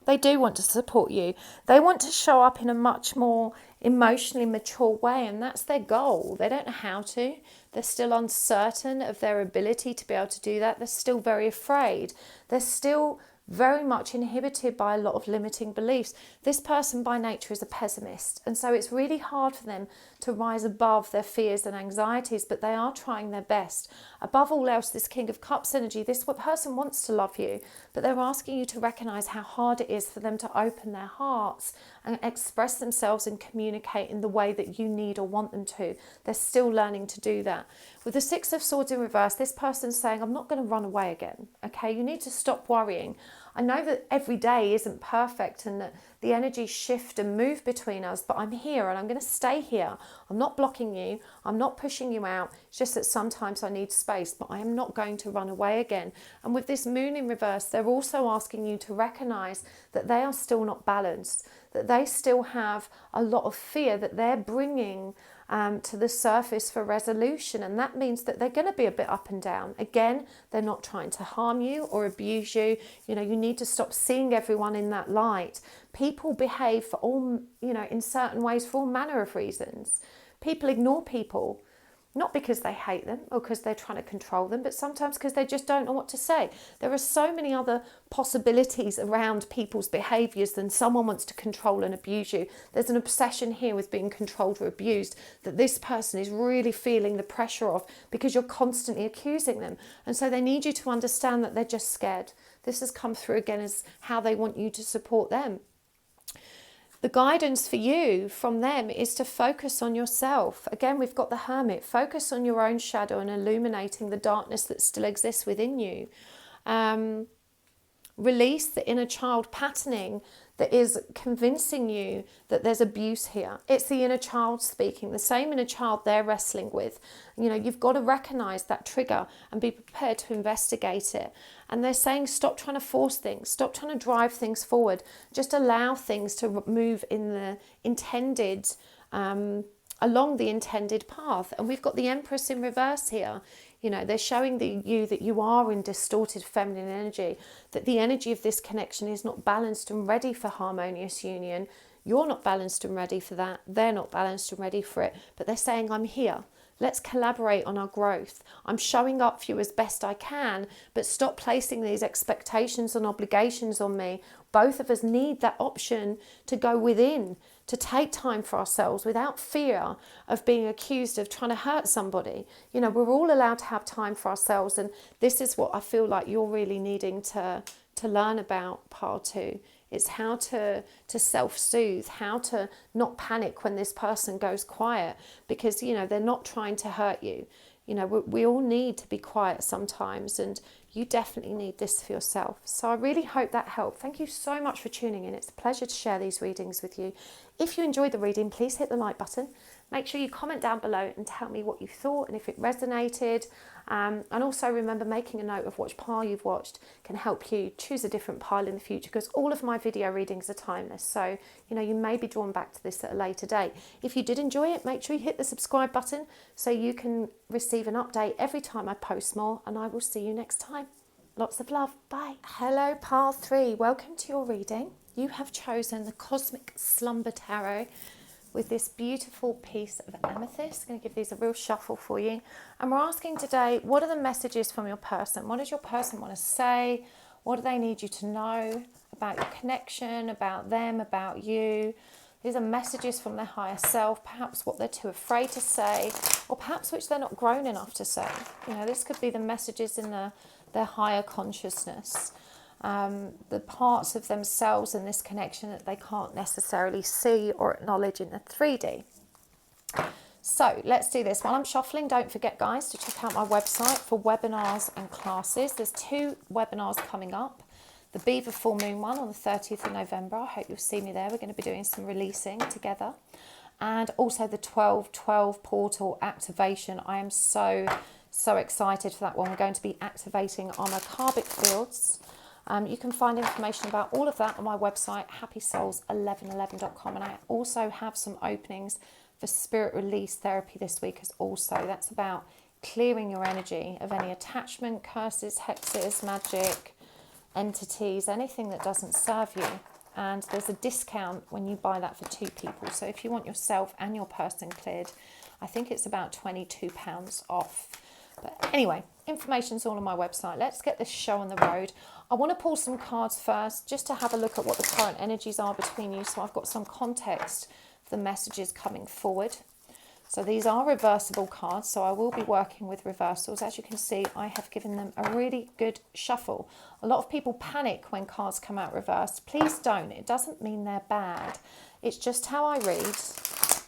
They do want to support you. They want to show up in a much more emotionally mature way, and that's their goal. They don't know how to. They're still uncertain of their ability to be able to do that. They're still very afraid. They're still very much inhibited by a lot of limiting beliefs. This person by nature is a pessimist, and so it's really hard for them to rise above their fears and anxieties, but they are trying their best. Above all else, this King of Cups energy, this person wants to love you, but they're asking you to recognize how hard it is for them to open their hearts and express themselves and communicate in the way that you need or want them to. They're still learning to do that. With the Six of Swords in reverse, this person's saying, I'm not going to run away again. Okay, you need to stop worrying. I know that every day isn't perfect and that the energies shift and move between us, but I'm here and I'm going to stay here. I'm not blocking you. I'm not pushing you out. It's just that sometimes I need space, but I am not going to run away again. And with this Moon in reverse, they're also asking you to recognize that they are still not balanced, that they still have a lot of fear that they're bringing to the surface for resolution, and that means that they're going to be a bit up and down. Again, they're not trying to harm you or abuse you. You know, you need to stop seeing everyone in that light, People behave for all, in certain ways for all manner of reasons. People ignore people, not because they hate them or because they're trying to control them, but sometimes because they just don't know what to say. There are so many other possibilities around people's behaviours than someone wants to control and abuse you. There's an obsession here with being controlled or abused that this person is really feeling the pressure of because you're constantly accusing them. And so they need you to understand that they're just scared. This has come through again as how they want you to support them. The guidance for you from them is to focus on yourself. Again, we've got the Hermit. Focus on your own shadow and illuminating the darkness that still exists within you. Release the inner child patterning that is convincing you that there's abuse here. It's the inner child speaking, the same inner child they're wrestling with. You've got to recognize that trigger and be prepared to investigate it. And they're saying, stop trying to force things, stop trying to drive things forward. Just allow things to move in the intended, along the intended path. And we've got the Empress in reverse here. They're showing you that you are in distorted feminine energy, that the energy of this connection is not balanced and ready for harmonious union. You're not balanced and ready for that. They're not balanced and ready for it. But they're saying, I'm here. Let's collaborate on our growth. I'm showing up for you as best I can, but stop placing these expectations and obligations on me. Both of us need that option to go within, to take time for ourselves without fear of being accused of trying to hurt somebody. We're all allowed to have time for ourselves, and this is what I feel like you're really needing to learn about, Pile 2. It's how to self-soothe, how to not panic when this person goes quiet, because, they're not trying to hurt you. We all need to be quiet sometimes, and you definitely need this for yourself. So I really hope that helped. Thank you so much for tuning in. It's a pleasure to share these readings with you. If you enjoyed the reading, please hit the like button. Make sure you comment down below and tell me what you thought and if it resonated. And also remember, making a note of which pile you've watched can help you choose a different pile in the future, because all of my video readings are timeless. So, you may be drawn back to this at a later date. If you did enjoy it, make sure you hit the subscribe button so you can receive an update every time I post more, and I will see you next time. Lots of love. Bye. Hello, pile 3. Welcome to your reading. You have chosen the Cosmic Slumber Tarot with this beautiful piece of amethyst. I'm going to give these a real shuffle for you. And we're asking today, what are the messages from your person? What does your person want to say? What do they need you to know about your connection, about them, about you? These are messages from their higher self, perhaps what they're too afraid to say, or perhaps which they're not grown enough to say. This could be the messages in their higher consciousness. The parts of themselves in this connection that they can't necessarily see or acknowledge in the 3D. So let's do this. While I'm shuffling, don't forget, guys, to check out my website for webinars and classes. There's 2 webinars coming up. The Beaver Full Moon one on the 30th of November. I hope you'll see me there. We're going to be doing some releasing together. And also the 12/12 portal activation. I am so excited for that one. We're going to be activating our Merkabic fields. You can find information about all of that on my website, happysouls1111.com. And I also have some openings for spirit release therapy this week as also. That's about clearing your energy of any attachment, curses, hexes, magic, entities, anything that doesn't serve you. And there's a discount when you buy that for 2 people. So if you want yourself and your person cleared, I think it's about £22 off. But anyway, information's all on my website. Let's get this show on the road. I want to pull some cards first just to have a look at what the current energies are between you, so I've got some context for the messages coming forward. So these are reversible cards, so I will be working with reversals. As you can see, I have given them a really good shuffle. A lot of people panic when cards come out reversed. Please don't. It doesn't mean they're bad. It's just how I read,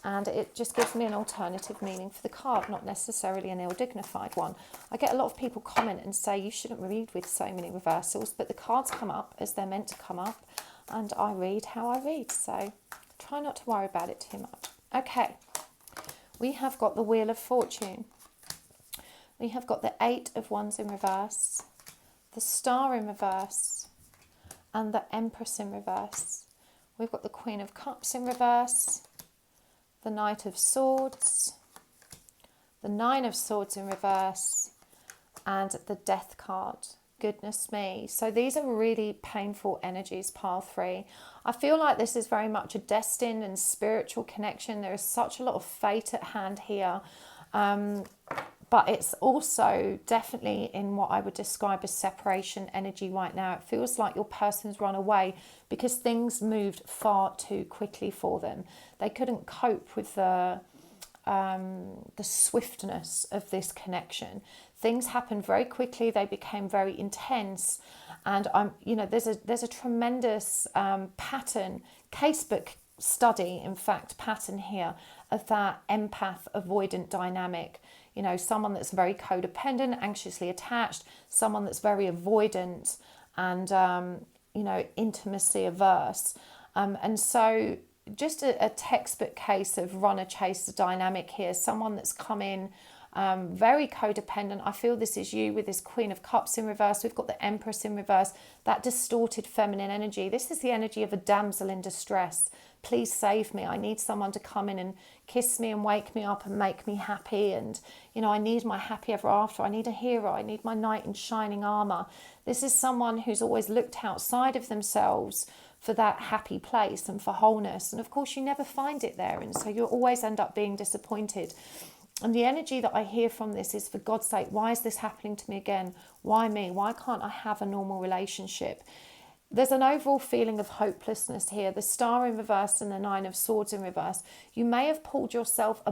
and it just gives me an alternative meaning for the card, not necessarily an ill-dignified one. I get a lot of people comment and say you shouldn't read with so many reversals, but the cards come up as they're meant to come up, and I read how I read, so try not to worry about it too much. Okay, we have got the Wheel of Fortune. We have got the 8 of Wands in reverse, the Star in reverse, and the Empress in reverse. We've got the Queen of Cups in reverse, the Knight of Swords, the 9 of Swords in reverse, and the Death card. Goodness me. So these are really painful energies, pile 3. I feel like this is very much a destined and spiritual connection. There is such a lot of fate at hand here. But it's also definitely in what I would describe as separation energy right now. It feels like your person's run away because things moved far too quickly for them. They couldn't cope with the swiftness of this connection. Things happened very quickly. They became very intense, and there's a tremendous pattern, casebook study, in fact, pattern here of that empath avoidant dynamic. Someone that's very codependent, anxiously attached, someone that's very avoidant and intimacy averse, and so just a textbook case of runner-chaser dynamic here. Someone that's come in very codependent. I feel this is you with this Queen of Cups in reverse. We've got the Empress in reverse, that distorted feminine energy. This is the energy of a damsel in distress. Please save me. I need someone to come in and kiss me and wake me up and make me happy. And, I need my happy ever after. I need a hero. I need my knight in shining armor. This is someone who's always looked outside of themselves for that happy place and for wholeness. And of course, you never find it there. And so you'll always end up being disappointed. And the energy that I hear from this is, for God's sake, why is this happening to me again? Why me? Why can't I have a normal relationship? There's an overall feeling of hopelessness here. The Star in reverse and the Nine of Swords in reverse. You may have pulled yourself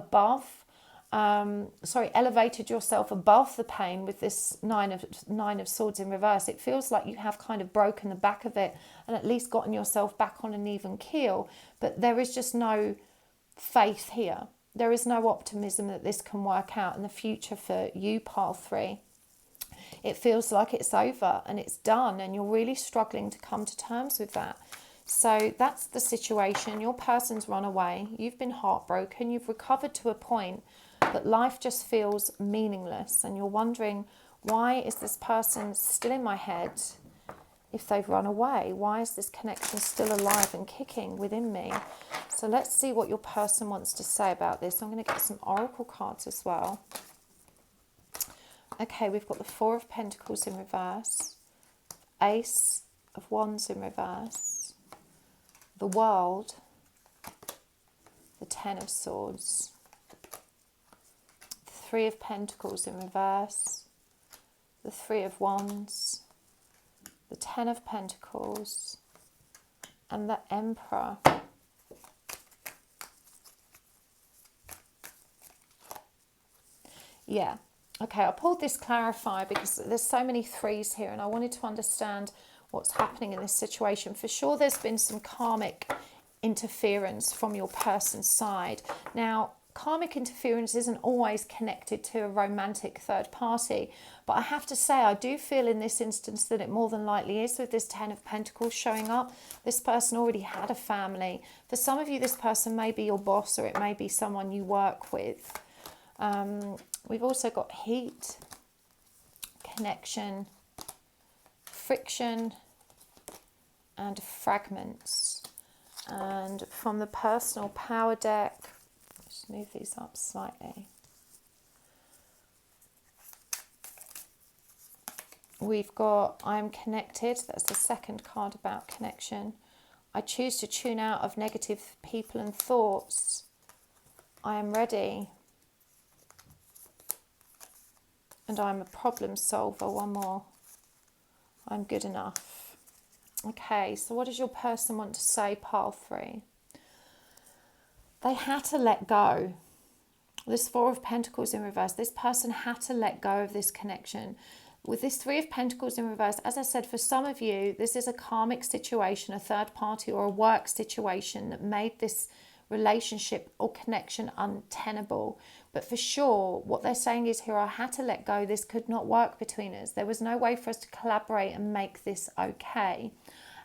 elevated yourself above the pain with this Nine of Swords in reverse. It feels like you have kind of broken the back of it and at least gotten yourself back on an even keel. But there is just no faith here. There is no optimism that this can work out in the future for you, pile 3. It feels like it's over and it's done, and you're really struggling to come to terms with that. So that's the situation. Your person's run away. You've been heartbroken. You've recovered to a point, but life just feels meaningless. And you're wondering, why is this person still in my head if they've run away? Why is this connection still alive and kicking within me? So let's see what your person wants to say about this. I'm going to get some oracle cards as well. Okay, we've got the Four of Pentacles in reverse, Ace of Wands in reverse, the World, the Ten of Swords, the Three of Pentacles in reverse, the Three of Wands, the Ten of Pentacles, and the Emperor. Yeah. Okay, I pulled this clarifier because there's so many threes here and I wanted to understand what's happening in this situation. For sure, there's been some karmic interference from your person's side. Now, karmic interference isn't always connected to a romantic third party, but I have to say I do feel in this instance that it more than likely is, with this Ten of Pentacles showing up. This person already had a family. For some of you, this person may be your boss or it may be someone you work with. We've also got heat, connection, friction, and fragments. And from the personal power deck, just move these up slightly. We've got I am connected. That's the second card about connection. I choose to tune out of negative people and thoughts. I am ready. And I'm a problem solver. One more. I'm good enough. Okay, so what does your person want to say, pile 3? They had to let go. This Four of Pentacles in reverse. This person had to let go of this connection. With this Three of Pentacles in reverse, as I said, for some of you, this is a karmic situation, a third party or a work situation that made this relationship or connection untenable. But for sure, what they're saying is here, I had to let go. This could not work between us. There was no way for us to collaborate and make this okay.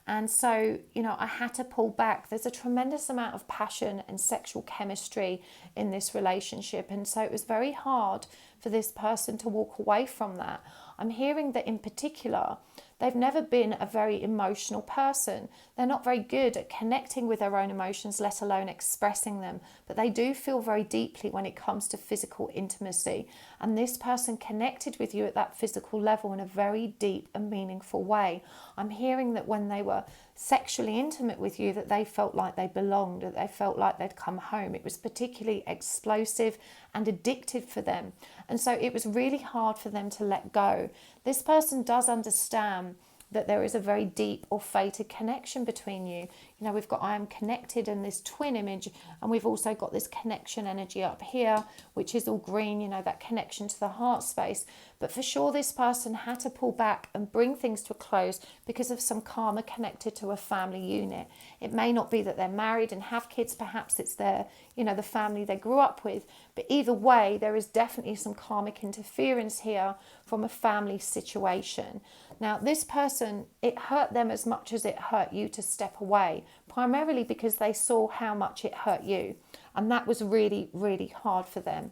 And so, I had to pull back. There's a tremendous amount of passion and sexual chemistry in this relationship. And so it was very hard for this person to walk away from that. I'm hearing that in particular, They've never been a very emotional person. They're not very good at connecting with their own emotions, let alone expressing them. But they do feel very deeply when it comes to physical intimacy. And this person connected with you at that physical level in a very deep and meaningful way. I'm hearing that when they were sexually intimate with you, that they felt like they belonged, that they felt like they'd come home. It was particularly explosive and addictive for them. And so it was really hard for them to let go. This person does understand that there is a very deep or fated connection between you. You know, we've got I am connected in this twin image, and we've also got this connection energy up here, which is all green, you know, that connection to the heart space. But for sure, this person had to pull back and bring things to a close because of some karma connected to a family unit. It may not be that they're married and have kids, perhaps it's their, you know, the family they grew up with. But either way, there is definitely some karmic interference here from a family situation. Now, this person, it hurt them as much as it hurt you to step away, primarily because they saw how much it hurt you. And that was really, really hard for them.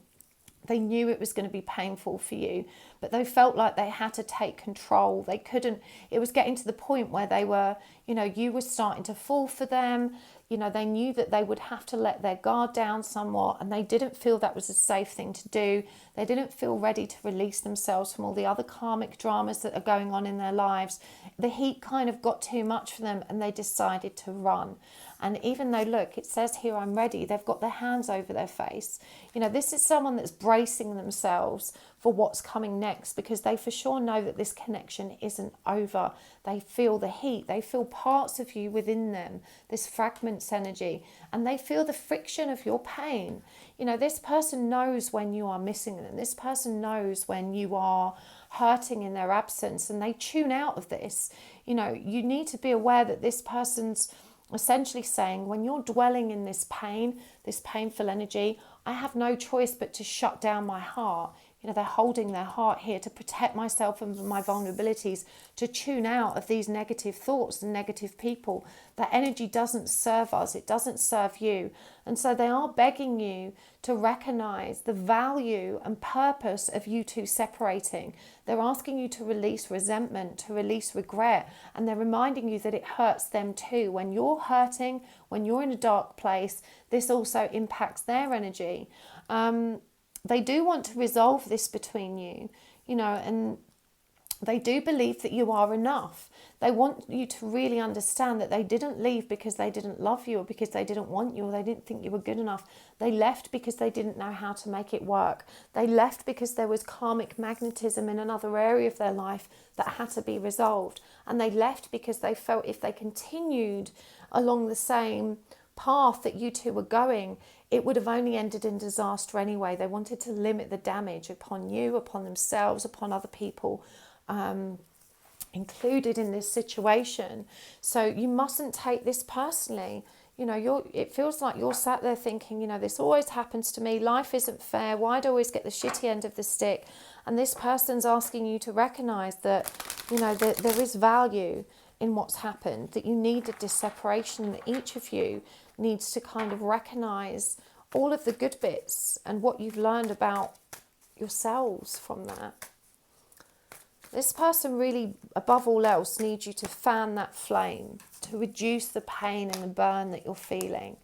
They knew it was going to be painful for you, but they felt like they had to take control. They couldn't, it was getting to the point where they were, you know, you were starting to fall for them. You know, they knew that they would have to let their guard down somewhat, and they didn't feel that was a safe thing to do. They didn't feel ready to release themselves from all the other karmic dramas that are going on in their lives. The heat kind of got too much for them, and they decided to run. And even though, look, it says here, I'm ready, they've got their hands over their face. You know, this is someone that's bracing themselves for what's coming next, because they for sure know that this connection isn't over. They feel the heat. They feel parts of you within them, this fragments energy, and they feel the friction of your pain. You know, this person knows when you are missing them. This person knows when you are hurting in their absence, and they tune out of this. You know, you need to be aware that this person's essentially saying, when you're dwelling in this pain, this painful energy, I have no choice but to shut down my heart. You know, they're holding their heart here to protect myself and my vulnerabilities, to tune out of these negative thoughts and negative people. That energy doesn't serve us. It doesn't serve you. And so they are begging you to recognize the value and purpose of you two separating. They're asking you to release resentment, to release regret, and they're reminding you that it hurts them too. When you're hurting, when you're in a dark place, this also impacts their energy. They do want to resolve this between you, you know, and they do believe that you are enough. They want you to really understand that they didn't leave because they didn't love you or because they didn't want you or they didn't think you were good enough. They left because they didn't know how to make it work. They left because there was karmic magnetism in another area of their life that had to be resolved. And they left because they felt if they continued along the same path that you two were going, it would have only ended in disaster anyway. They wanted to limit the damage upon you, upon themselves, upon other people included in this situation. So you mustn't take this personally. You know, it feels like you're sat there thinking, you know, this always happens to me. Life isn't fair. Why do I always get the shitty end of the stick? And this person's asking you to recognize that, you know, that there is value in what's happened, that you needed this separation, that each of you needs to kind of recognize all of the good bits and what you've learned about yourselves from that. This person really, above all else, needs you to fan that flame, to reduce the pain and the burn that you're feeling.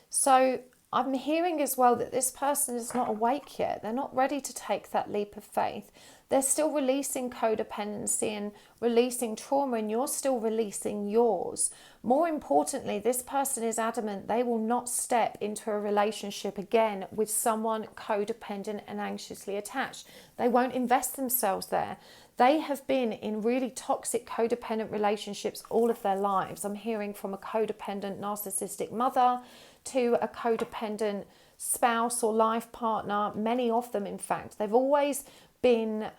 So I'm hearing as well that this person is not awake yet. They're not ready to take that leap of faith. They're still releasing codependency and releasing trauma, and you're still releasing yours. More importantly, this person is adamant they will not step into a relationship again with someone codependent and anxiously attached. They won't invest themselves there. They have been in really toxic codependent relationships all of their lives. I'm hearing from a codependent narcissistic mother to a codependent spouse or life partner, many of them in fact. They've always been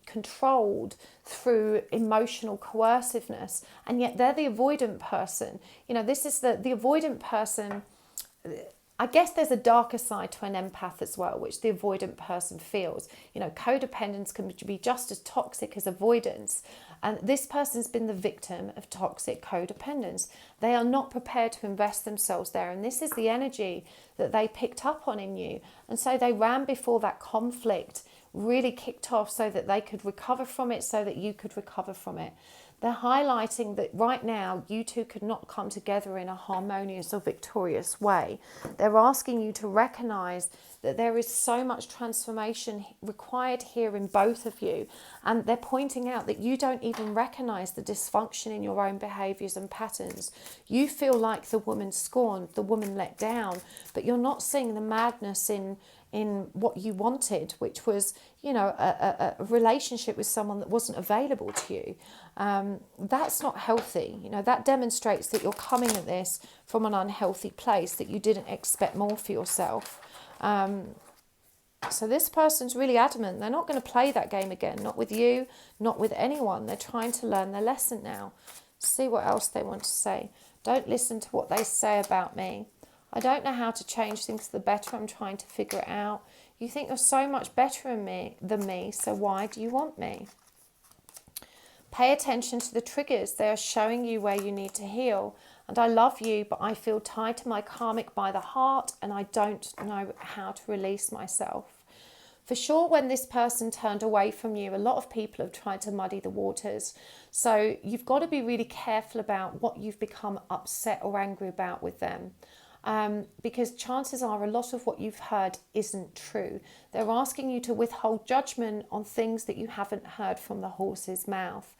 controlled through emotional coerciveness, and yet they're the avoidant person. You know, this is the avoidant person. I guess there's a darker side to an empath as well, which the avoidant person feels. You know, codependence can be just as toxic as avoidance. And this person's been the victim of toxic codependence. They are not prepared to invest themselves there. And this is the energy that they picked up on in you. And so they ran before that conflict really kicked off so that they could recover from it, so that you could recover from it. They're highlighting that right now you two could not come together in a harmonious or victorious way. They're asking you to recognize that there is so much transformation required here in both of you. And they're pointing out that you don't even recognize the dysfunction in your own behaviors and patterns. You feel like the woman scorned, the woman let down, but you're not seeing the madness in what you wanted, which was, you know, a relationship with someone that wasn't available to you. That's not healthy. You know, that demonstrates that you're coming at this from an unhealthy place, that you didn't expect more for yourself. So this person's really adamant. They're not going to play that game again, not with you, not with anyone. They're trying to learn their lesson now. See what else they want to say. Don't listen to what they say about me. I don't know how to change things for the better. I'm trying to figure it out. You think you're so much better than me, so why do you want me? Pay attention to the triggers. They are showing you where you need to heal. And I love you, but I feel tied to my karmic by the heart, and I don't know how to release myself. For sure, when this person turned away from you, a lot of people have tried to muddy the waters. So you've got to be really careful about what you've become upset or angry about with them. Because chances are a lot of what you've heard isn't true. They're asking you to withhold judgment on things that you haven't heard from the horse's mouth.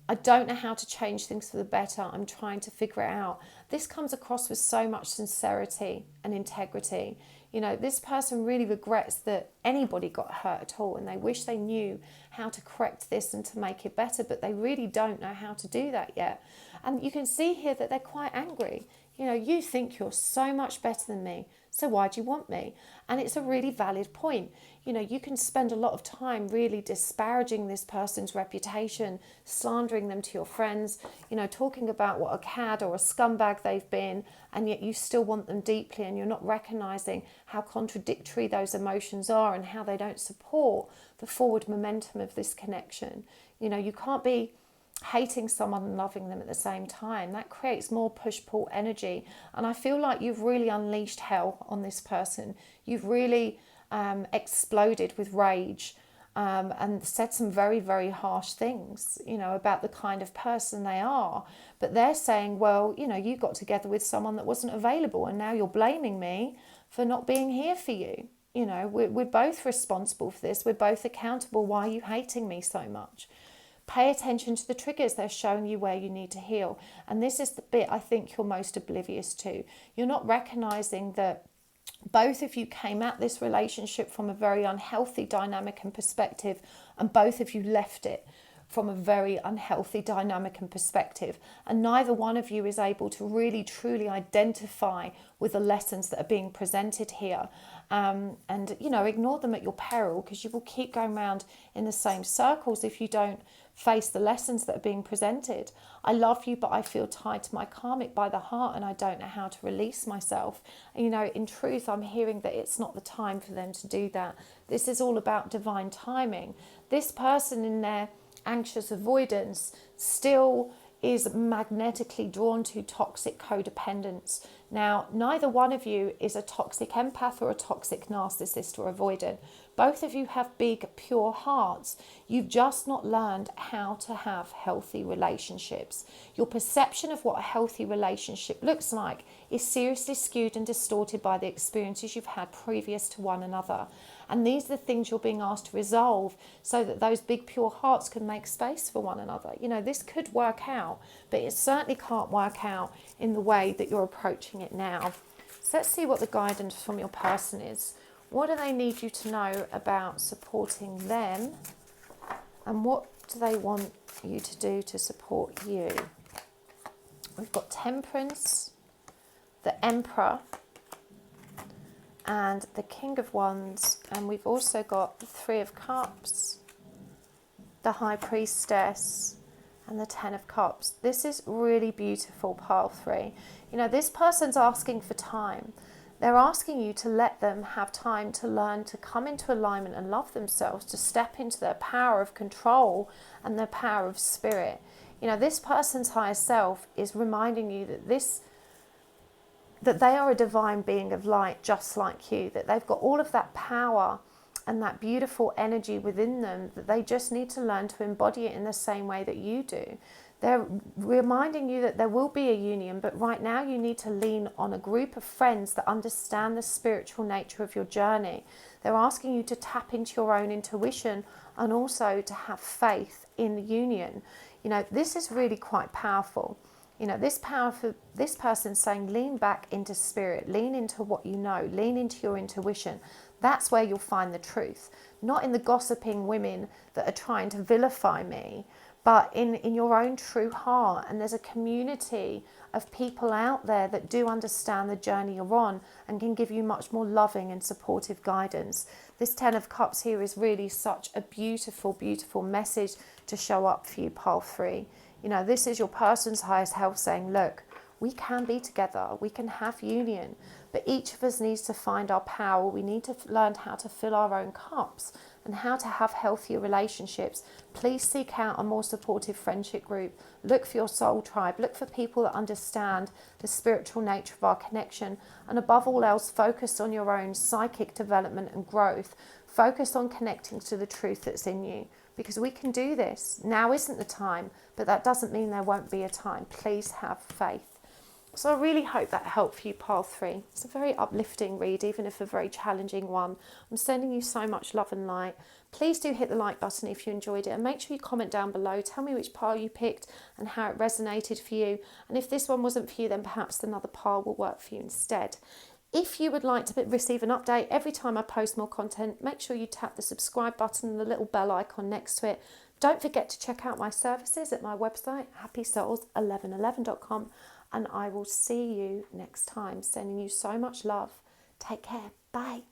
I don't know how to change things for the better. I'm trying to figure it out. This comes across with so much sincerity and integrity. You know, this person really regrets that anybody got hurt at all, and they wish they knew how to correct this and to make it better, but they really don't know how to do that yet. And you can see here that they're quite angry. You know, you think you're so much better than me, so why do you want me? And it's a really valid point. You know, you can spend a lot of time really disparaging this person's reputation, slandering them to your friends, you know, talking about what a cad or a scumbag they've been, and yet you still want them deeply, and you're not recognizing how contradictory those emotions are and how they don't support the forward momentum of this connection. You know, you can't be hating someone and loving them at the same time. That creates more push-pull energy, and I feel like you've really unleashed hell on this person. You've really exploded with rage and said some very, very harsh things, you know, about the kind of person they are. But they're saying, well, you know, you got together with someone that wasn't available, and now you're blaming me for not being here for you. You know, we're both responsible for this. We're both accountable. Why are you hating me so much? Pay attention to the triggers. They're showing you where you need to heal. And this is the bit I think you're most oblivious to. You're not recognizing that both of you came at this relationship from a very unhealthy dynamic and perspective, and both of you left it from a very unhealthy dynamic and perspective. And neither one of you is able to really truly identify with the lessons that are being presented here. And, you know, ignore them at your peril, because you will keep going around in the same circles if you don't face the lessons that are being presented. I love you, but I feel tied to my karmic by the heart, and I don't know how to release myself. And, you know, in truth, I'm hearing that it's not the time for them to do that. This is all about divine timing. This person in their anxious avoidance still is magnetically drawn to toxic codependence. Now, neither one of you is a toxic empath or a toxic narcissist or avoidant. Both of you have big, pure hearts. You've just not learned how to have healthy relationships. Your perception of what a healthy relationship looks like is seriously skewed and distorted by the experiences you've had previous to one another. And these are the things you're being asked to resolve so that those big, pure hearts can make space for one another. You know, this could work out, but it certainly can't work out in the way that you're approaching it now. So let's see what the guidance from your person is. What do they need you to know about supporting them? And what do they want you to do to support you? We've got Temperance, the Emperor, and the King of Wands. And we've also got the Three of Cups, the High Priestess, and the Ten of Cups. This is really beautiful, pile 3. You know, this person's asking for time. They're asking you to let them have time to learn to come into alignment and love themselves, to step into their power of control and their power of spirit. You know, this person's higher self is reminding you that they are a divine being of light just like you, that they've got all of that power and that beautiful energy within them, that they just need to learn to embody it in the same way that you do. They're reminding you that there will be a union, but right now you need to lean on a group of friends that understand the spiritual nature of your journey. They're asking you to tap into your own intuition and also to have faith in the union. You know, this is really quite powerful. You know, this person's saying, lean back into spirit, lean into what you know, lean into your intuition. That's where you'll find the truth, not in the gossiping women that are trying to vilify me, but in your own true heart. And there's a community of people out there that do understand the journey you're on and can give you much more loving and supportive guidance. This 10 of Cups here is really such a beautiful, beautiful message to show up for you, pile 3. You know, this is your person's highest health saying, look, we can be together, we can have union, but each of us needs to find our power. We need to learn how to fill our own cups and how to have healthier relationships. Please seek out a more supportive friendship group. Look for your soul tribe. Look for people that understand the spiritual nature of our connection. And above all else, focus on your own psychic development and growth. Focus on connecting to the truth that's in you, because we can do this. Now isn't the time, but that doesn't mean there won't be a time. Please have faith. So I really hope that helped for you, pile 3. It's a very uplifting read, even if a very challenging one. I'm sending you so much love and light. Please do hit the like button if you enjoyed it, and make sure you comment down below. Tell me which pile you picked and how it resonated for you. And if this one wasn't for you, then perhaps another pile will work for you instead. If you would like to receive an update every time I post more content, make sure you tap the subscribe button and the little bell icon next to it. Don't forget to check out my services at my website, happysouls1111.com, and I will see you next time. Sending you so much love. Take care. Bye.